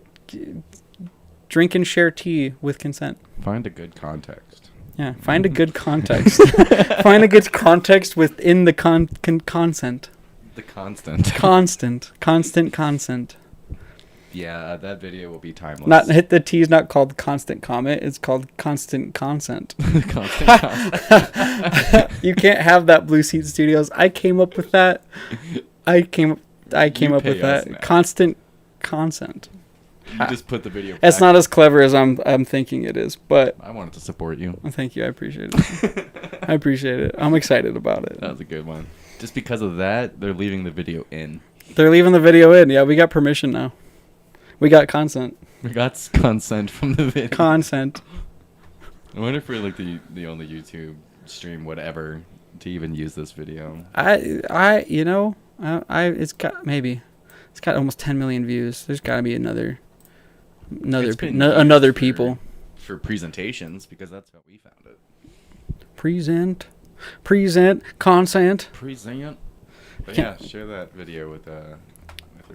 and share tea with consent. Find a good context. Yeah, find a good context. Find a good context within the consent. The constant. Constant consent. Yeah, that video will be timeless. Not hit the T is not called constant comment. It's called constant consent. Constant constant. You can't have that, Blue Seat Studios. I came up with that. I came up with pay us that. now. Constant consent. You just put the video back. It's not as clever as I'm thinking it is, but I wanted to support you. thank you. I appreciate it. I appreciate it. I'm excited about it. That was a good one. Just because of that, they're leaving the video in. They're leaving the video in. Yeah, we got permission now. We got consent. We got consent from the video. Consent. I wonder if we're like the only YouTube stream, whatever, to even use this video. It's got almost 10 million views. There's got to be another people. For presentations, because that's how we found it. Present, consent. Present. But yeah, share that video with your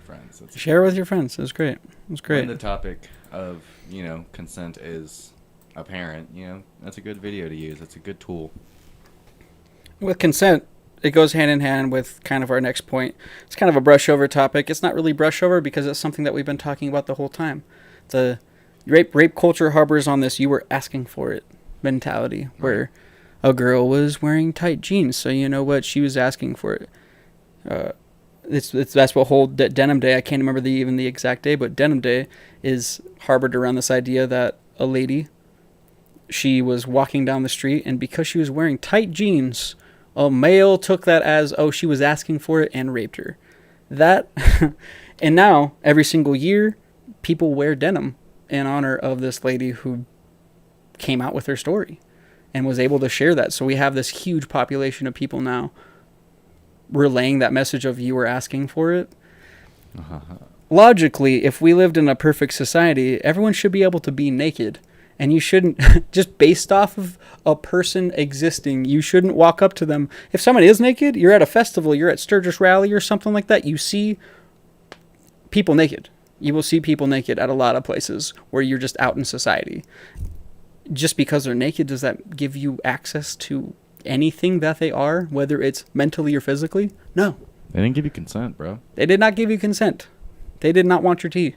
friends. Share it with your friends. It was great. When the topic of, consent is apparent, that's a good video to use. It's a good tool. With consent, it goes hand in hand with kind of our next point. It's kind of a brush over topic. It's not really brush over because it's something that we've been talking about the whole time. The rape culture harbors on this "you were asking for it" mentality, where a girl was wearing tight jeans, so you know what, she was asking for it. That's what whole Denim Day. I can't remember even the exact day, but Denim Day is harbored around this idea that a lady, she was walking down the street, and because she was wearing tight jeans, a male took that as, oh, she was asking for it and raped her. That, and now every single year, people wear denim in honor of this lady who came out with her story and was able to share that. So we have this huge population of people now relaying that message of "you were asking for it." Logically, if we lived in a perfect society, everyone should be able to be naked. And you shouldn't, just based off of a person existing, you shouldn't walk up to them. If somebody is naked, you're at a festival, you're at Sturgis Rally or something like that, you see people naked. You will see people naked at a lot of places where you're just out in society. Just because they're naked, does that give you access to anything that they are, whether it's mentally or physically? No. They didn't give you consent, bro. They did not give you consent. They did not want your tea.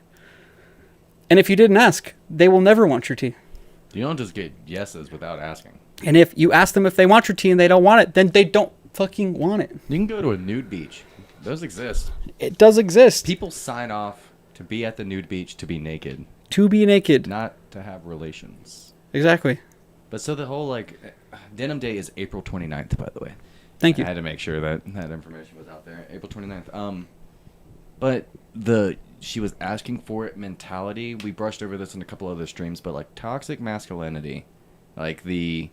And if you didn't ask, they will never want your tea. You don't just get yeses without asking. And if you ask them if they want your tea and they don't want it, then they don't fucking want it. You can go to a nude beach. Those exist. It does exist. People sign off to be at the nude beach to be naked. To be naked. Not to have relations. Exactly. But so the whole, Denim Day is April 29th, by the way. Thank you. I had to make sure that information was out there. April 29th. But she was asking for it mentality. We brushed over this in a couple other streams, but toxic masculinity, the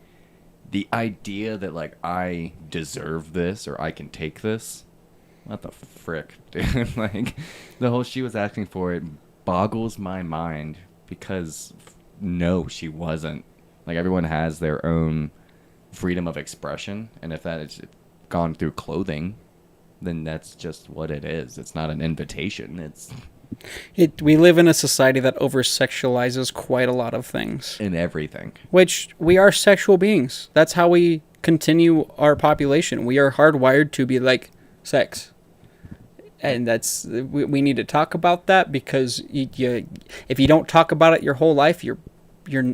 idea that I deserve this or I can take this. What the frick, dude? The whole "she was asking for it" boggles my mind because no, she wasn't. Everyone has their own freedom of expression, and if that is gone through clothing, then that's just what it is. It's not an invitation. We live in a society that over-sexualizes quite a lot of things. In everything. Which, we are sexual beings. That's how we continue our population. We are hardwired to be like sex. And we need to talk about that because if you don't talk about it your whole life, you're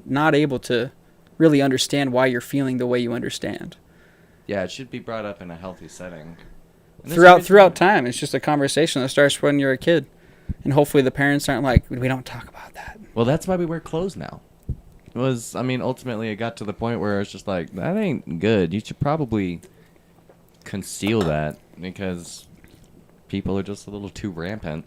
not able to really understand why you're feeling the way you understand. Yeah, it should be brought up in a healthy setting. Throughout time, it's just a conversation that starts when you're a kid. And hopefully the parents aren't like, we don't talk about that. Well, that's why we wear clothes now. Ultimately it got to the point where it's just that ain't good. You should probably conceal that because people are just a little too rampant.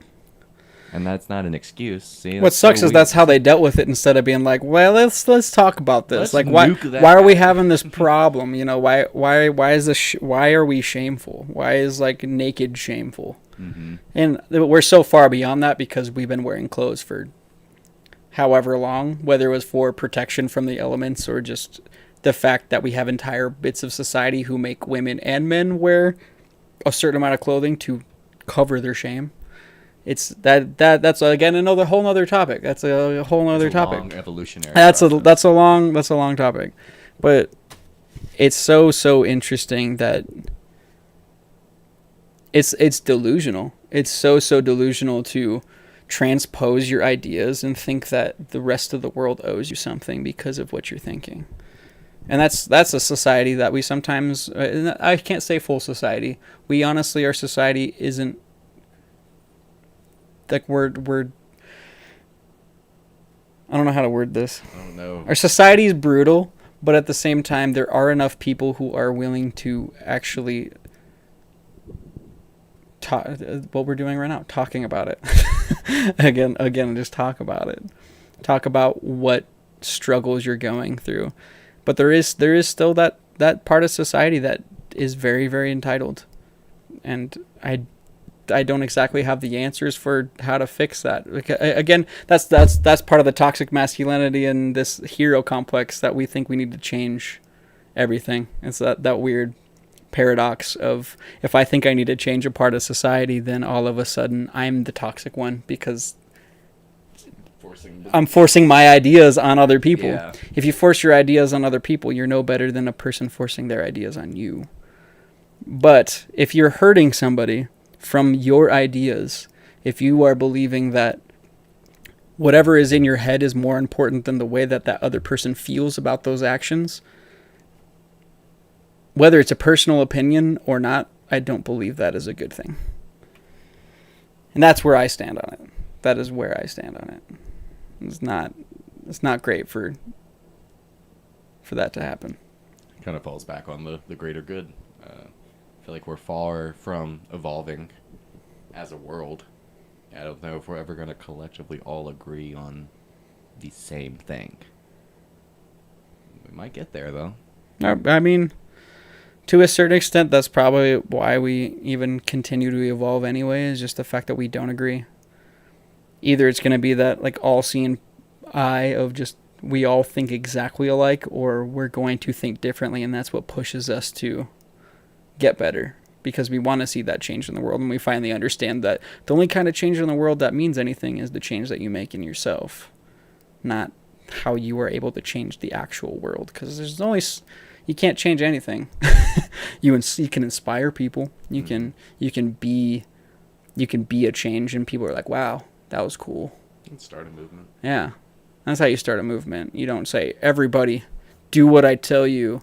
And that's not an excuse. See, what sucks is that's how they dealt with it instead of being like, well, let's talk about this. Why are we having this problem? Why is this? Why are we shameful? Why is naked shameful? Mm-hmm. And we're so far beyond that because we've been wearing clothes for however long, whether it was for protection from the elements or just the fact that we have entire bits of society who make women and men wear a certain amount of clothing to cover their shame. It's that's again another whole nother topic. That's a whole nother topic. Long evolutionary. That's a long topic, but it's so interesting that it's delusional. It's so delusional to transpose your ideas and think that the rest of the world owes you something because of what you're thinking. And that's a society that we sometimes, I can't say full society. We honestly, our society isn't, we're I don't know how to word this. I don't know. Our society is brutal, but at the same time, there are enough people who are willing to actually talk. What we're doing right now, talking about it. again, just talk about it. Talk about what struggles you're going through. But there is still that part of society that is very, very entitled, and I don't exactly have the answers for how to fix that. Again, that's part of the toxic masculinity and this hero complex that we think we need to change everything. It's that weird paradox of, if I think I need to change a part of society, then all of a sudden I'm the toxic one because I'm forcing my ideas on other people. Yeah. If you force your ideas on other people, you're no better than a person forcing their ideas on you. But if you're hurting somebody from your ideas, if you are believing that whatever is in your head is more important than the way that other person feels about those actions, whether it's a personal opinion or not, I don't believe that is a good thing. And that's where I stand on it. That is where I stand on it. It's not great for that to happen. Kind of falls back on the greater good. I feel like we're far from evolving as a world. I don't know if we're ever going to collectively all agree on the same thing. We might get there, though. I mean, to a certain extent, that's probably why we even continue to evolve anyway, is just the fact that we don't agree. Either it's going to be that like all-seeing eye of just we all think exactly alike, or we're going to think differently, and that's what pushes us to get better, because we want to see that change in the world, and we finally understand that the only kind of change in the world that means anything is the change that you make in yourself, not how you are able to change the actual world, because there's only... You can't change anything. You can inspire people. You can be a change, and people are like, "Wow, that was cool." You can start a movement. Yeah, that's how you start a movement. You don't say, "Everybody, do what I tell you."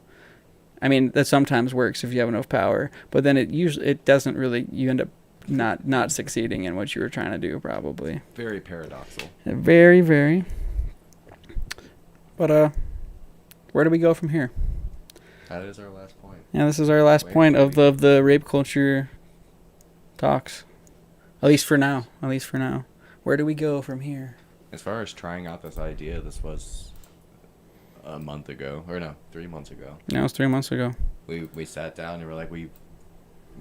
I mean, that sometimes works if you have enough power, but then it doesn't really. You end up not succeeding in what you were trying to do, probably. Very paradoxical. Very, very. But where do we go from here? That is our last point. Yeah, this is our last point of the rape culture talks. At least for now. Where do we go from here? As far as trying out this idea, this was a month ago. Or no, 3 months ago. Yeah, it was 3 months ago. We sat down and we're like, we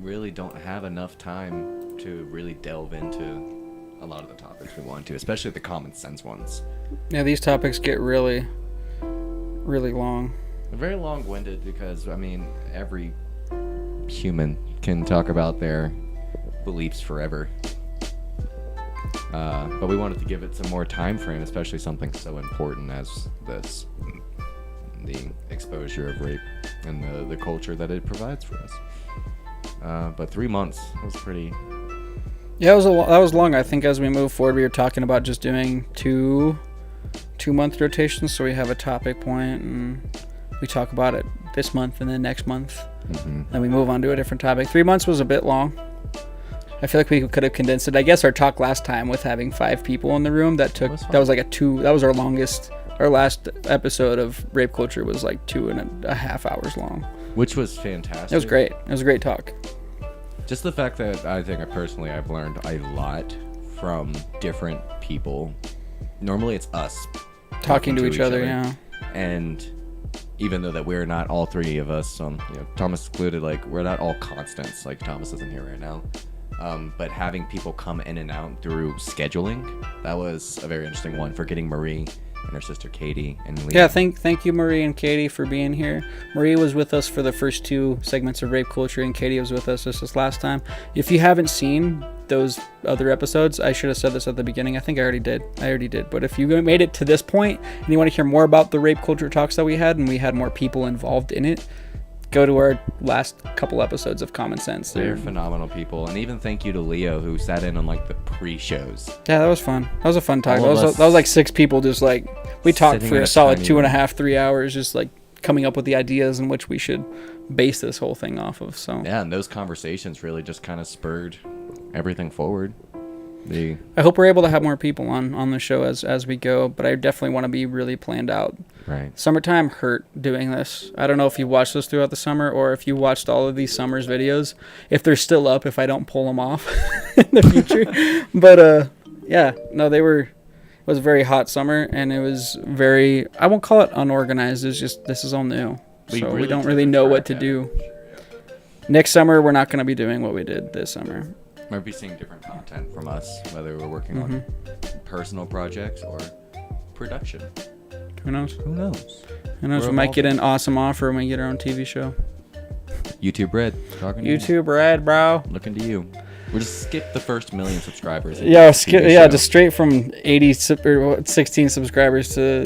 really don't have enough time to really delve into a lot of the topics we want to, especially the common sense ones. Yeah, these topics get really, really long. Very long-winded because, I mean, every human can talk about their beliefs forever. But we wanted to give it some more time frame, especially something so important as this, the exposure of rape and the culture that it provides for us. But 3 months was pretty... Yeah, that was long. I think as we move forward, we were talking about just doing two-month rotations, so we have a topic point and we talk about it this month and then next month. Mm-hmm. Then we move on to a different topic. 3 months was a bit long. I feel like we could have condensed it. I guess our talk last time with having 5 people in the room, that was like that was our longest. Our last episode of Rape Culture was like 2.5 hours long. Which was fantastic. It was great. It was a great talk. Just the fact that I think I've learned a lot from different people. Normally it's us talking to each other, yeah. And even though that we're not, all 3 of us, Thomas included, like, we're not all constants, like Thomas isn't here right now. But having people come in and out through scheduling, that was a very interesting one for getting Marie and her sister Katie and Lee. Yeah, thank you, Marie and Katie, for being here. Marie was with us for the first 2 segments of Rape Culture, and Katie was with us this last time. If you haven't seen those other episodes, I should have said this at the beginning. I think I already did. But if you made it to this point and you want to hear more about the Rape Culture talks that we had, and we had more people involved in it, go to our last couple episodes of Common Sense. They're phenomenal people. And even thank you to Leo, who sat in on like the pre-shows. Yeah, that was fun. That was a fun talk. That was like 6 people just like, we talked for a solid 2.5, 3 hours, just like coming up with the ideas in which we should base this whole thing off of. So yeah, and those conversations really just kind of spurred everything forward. I hope we're able to have more people on the show as we go, but I definitely want to be really planned out. Right. Summertime hurt doing this. I don't know if you watched this throughout the summer or if you watched all of these summer's videos, if they're still up, if I don't pull them off in the future. But yeah, no, it was a very hot summer, and it was very, I won't call it unorganized, it's just, this is all new. So we don't really know what to do. Next summer, we're not going to be doing what we did this summer. Might be seeing different content from us, whether we're working on personal projects or production. Who knows? Who knows? Who knows? We might get an awesome offer when we get our own TV show. YouTube Red. Talking to YouTube Red, bro. Looking to you. We'll just skip the first 1 million subscribers. Yeah, just straight from 16 subscribers to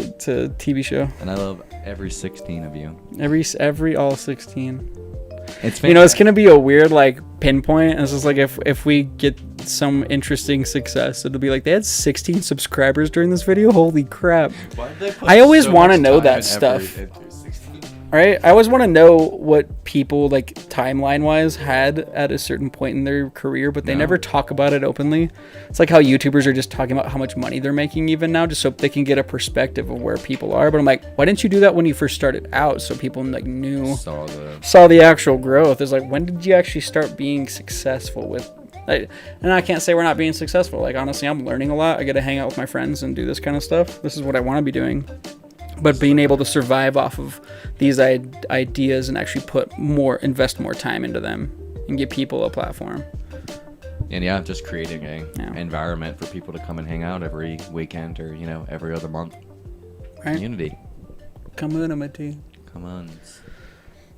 TV show. And I love every 16 of you. Every all 16. It's it's gonna be a weird pinpoint. It's just if we get some interesting success, it'll be they had 16 subscribers during this video. Holy crap! I always want to know that stuff. Right? I always want to know what people timeline wise had at a certain point in their career, but they never talk about it openly. It's like how YouTubers are just talking about how much money they're making even now, just so they can get a perspective of where people are. But I'm why didn't you do that when you first started out, so people knew, saw the actual growth? It's when did you actually start being successful with? And I can't say we're not being successful. Honestly, I'm learning a lot. I get to hang out with my friends and do this kind of stuff. This is what I want to be doing. But being able to survive off of these ideas and actually invest more time into them and give people a platform. And just creating an environment for people to come and hang out every weekend or, every other month. Right. Community. Community. Come on.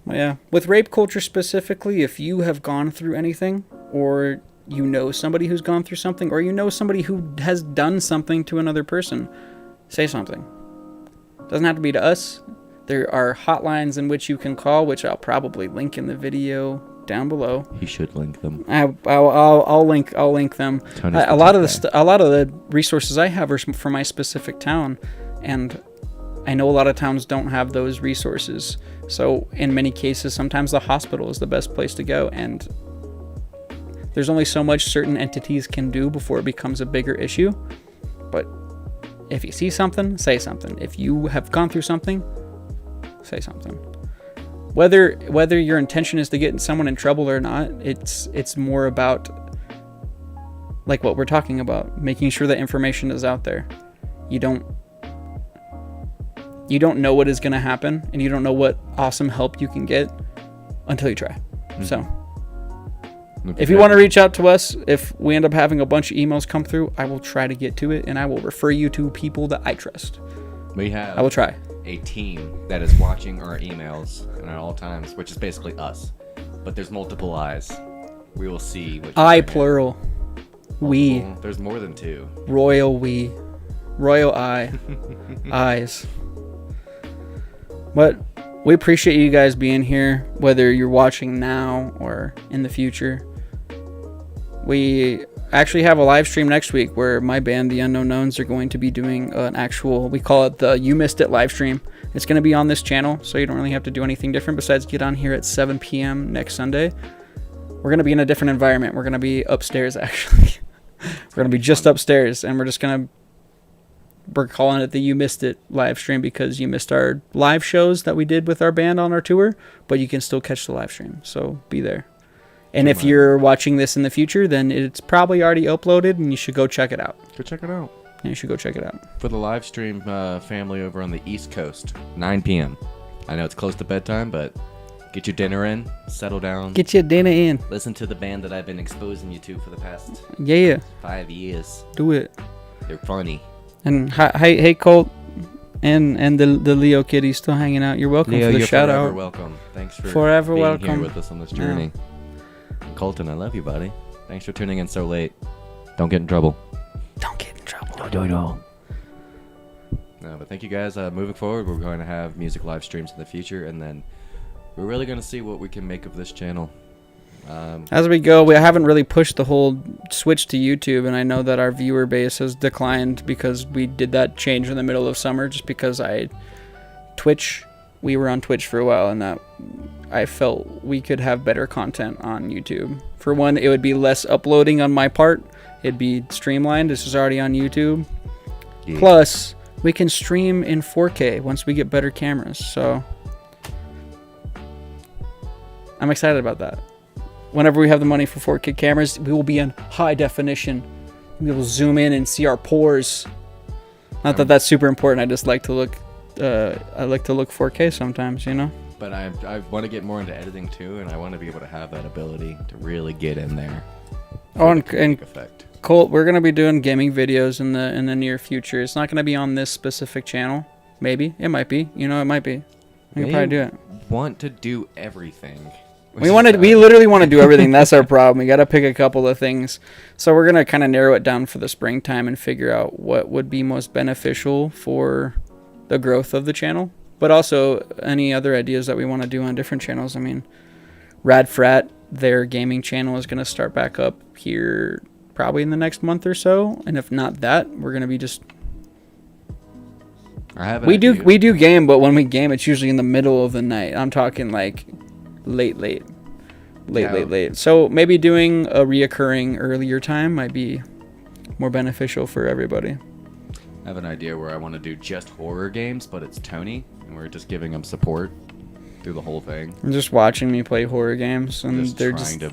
Well, yeah. With rape culture specifically, if you have gone through anything, or you know somebody who's gone through something, or you know somebody who has done something to another person, say something. Doesn't have to be to us. There are hotlines in which you can call, which I'll probably link in the video down below. You should link them. I'll link them. A lot of the resources I have are for my specific town, and I know a lot of towns don't have those resources. So in many cases, sometimes the hospital is the best place to go, and there's only so much certain entities can do before it becomes a bigger issue. But if you see something, say something. If you have gone through something, say something. Whether your intention is to get someone in trouble or not, it's more about what we're talking about, making sure that information is out there. You don't know what is going to happen, and you don't know what awesome help you can get until you try. Mm-hmm. So if you want to reach out to us, if we end up having a bunch of emails come through, I will try to get to it, and I will refer you to people that I trust. I will try. A team that is watching our emails at all times, which is basically us. But there's multiple eyes. We will see. I plural. We. There's more than two. Royal we. Royal I. Eyes. But we appreciate you guys being here, whether you're watching now or in the future. We actually have a live stream next week where my band, The Unknown Knowns, are going to be doing an actual, we call it the You Missed It live stream. It's going to be on this channel, so you don't really have to do anything different besides get on here at 7 p.m. next Sunday. We're going to be in a different environment. We're going to be upstairs, actually. We're going to be just upstairs, and we're calling it the You Missed It live stream because you missed our live shows that we did with our band on our tour, but you can still catch the live stream, so be there. And if you're watching this in the future, then it's probably already uploaded, and you should go check it out. Go check it out. Yeah, you should go check it out. For the live stream family over on the East Coast, 9 p.m. I know it's close to bedtime, but get your dinner in, settle down. Get your dinner in. Listen to the band that I've been exposing you to for the past 5 years. Do it. They're funny. And hey, Colt, and the Leo Kitty still hanging out. You're welcome Leo, for the shout out. Forever welcome. Thanks for being here with us on this journey. Yeah. And Colton, I love you, buddy. Thanks for tuning in so late. Don't get in trouble. Don't get in trouble. No. No, but thank you guys. Moving forward, we're going to have music live streams in the future, and then we're really going to see what we can make of this channel. As we go, we haven't really pushed the whole switch to YouTube, and I know that our viewer base has declined because we did that change in the middle of summer just because we were on Twitch for a while, and that I felt we could have better content on YouTube. For one, it would be less uploading on my part, it'd be streamlined. This is already on YouTube. Yeah. Plus, we can stream in 4K once we get better cameras. So I'm excited about that. Whenever we have the money for 4K cameras, we will be in high definition. We will zoom in and see our pores. Not that that's super important. I just like to look. I like to look 4K sometimes, you know. But I want to get more into editing too, and I want to be able to have that ability to really get in there. Oh, and Effect. Colt, we're gonna be doing gaming videos in the near future. It's not gonna be on this specific channel. Maybe it might be. You know, it might be. We can probably do it. Want to do everything. We literally want to do everything. That's our problem. We got to pick a couple of things. So we're gonna kind of narrow it down for the springtime and figure out what would be most beneficial for the growth of the channel, but also any other ideas that we want to do on different channels. I mean, Rad Frat, their gaming channel is gonna start back up here probably in the next month or so, and if not that, we're gonna be just. We do game, but when we game, it's usually in the middle of the night. I'm talking like late. So maybe doing a reoccurring earlier time might be more beneficial for everybody. I have an idea where I want to do just horror games, but it's Tony, and we're just giving him support through the whole thing. And just watching me play horror games, and they're trying to.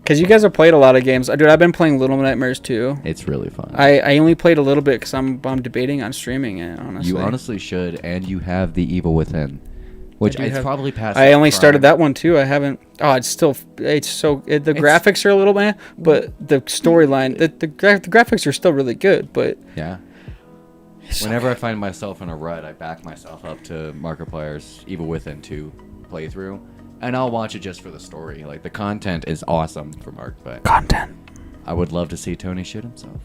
Because you guys have played a lot of games. Dude, I've been playing Little Nightmares too. It's really fun. I only played a little bit because I'm debating on streaming it, honestly. You honestly should, and you have The Evil Within, which it's probably past. I only started that one too. I haven't. Oh, the graphics are a little bad, but the storyline, the graphics are still really good. But yeah. Whenever I find myself in a rut, I back myself up to Markiplier's Evil Within 2 playthrough, and I'll watch it just for the story. Like, the content is awesome for Mark, but I would love to see Tony shoot himself.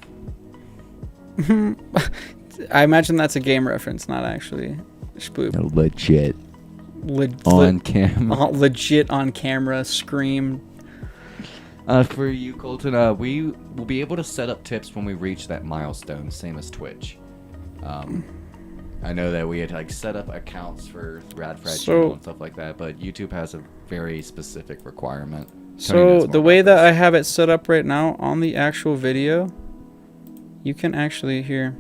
I imagine that's a game reference, not actually Sploop. No, legit. On camera. Legit on camera. Scream. For you, Colton, we will be able to set up tips when we reach that milestone, same as Twitch. I know that we had set up accounts for Radfrad channel and stuff like that, but YouTube has a very specific requirement. So the way that I have it set up right now on the actual video, you can actually hear.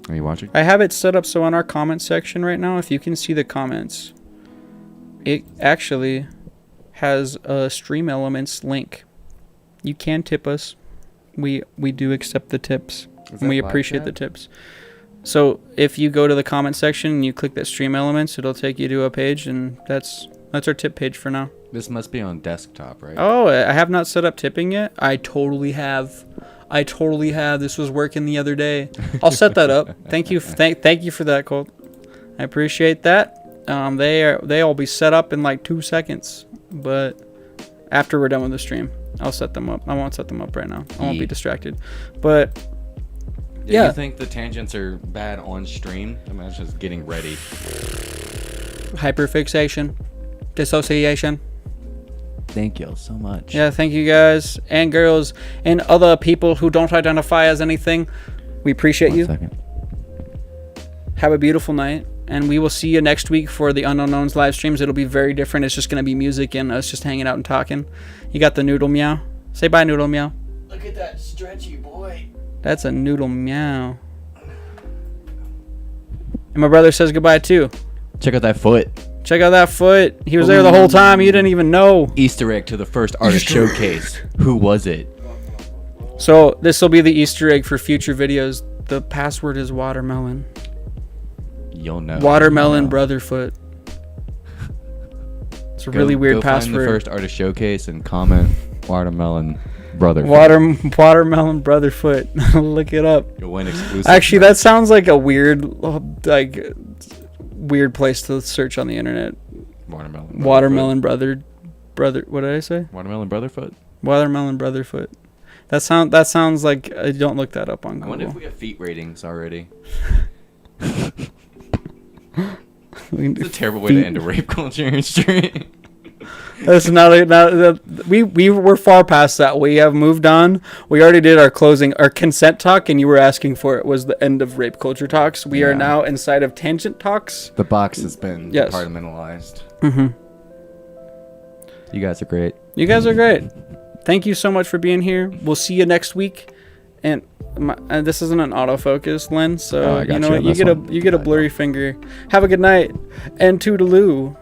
Are you watching? I have it set up so on our comment section right now, if you can see the comments, it actually has a Stream Elements link. You can tip us. We do accept the tips, and we appreciate the tips. So if you go to the comment section and you click that Stream Elements, it'll take you to a page, and that's our tip page for now. This must be on desktop, right? Oh, I have not set up tipping yet. I totally have. This was working the other day. I'll set that up. Thank you. Thank you for that, Colt. I appreciate that. They'll be set up in like 2 seconds, but after we're done with the stream, I'll set them up. I won't set them up right now. I won't be distracted. But Do you think the tangents are bad on stream? Imagine just getting ready. Hyperfixation, dissociation. Thank you so much. Yeah, thank you guys and girls and other people who don't identify as anything. We appreciate you. Second. Have a beautiful night, and we will see you next week for the Unknown Knowns live streams. It'll be very different. It's just going to be music and us just hanging out and talking. You got the Noodle Meow. Say bye, Noodle Meow. Look at that stretchy boy. That's a Noodle Meow. And my brother says goodbye too. Check out that foot. Check out that foot. He was there the whole time. You didn't even know. Easter egg to the first artist showcase. Who was it? So this will be the Easter egg for future videos. The password is watermelon. You'll know. Watermelon Brotherfoot. It's a really weird password. Find the first artist showcase and comment watermelon Brotherfoot. Watermelon Brotherfoot. Look it up. You'll win exclusive. Actually, that sounds like a weird place to search on the internet. Watermelon brother. What did I say? Watermelon Brotherfoot. Watermelon Brotherfoot. That sounds like. Don't look that up on Google. I wonder if we have feet ratings already. It's a terrible way to end a rape culture stream. That's we were far past that. We have moved on. We already did our consent talk, and you were asking for it was the end of rape culture talks. We are now inside of tangent talks. The box has been departmentalized. Mm-hmm. You guys are great. You guys are great. Thank you so much for being here. We'll see you next week. And this isn't an autofocus lens, so Oh, I got you know you what? on You this get one. you get a blurry finger. Have a good night, and toodaloo.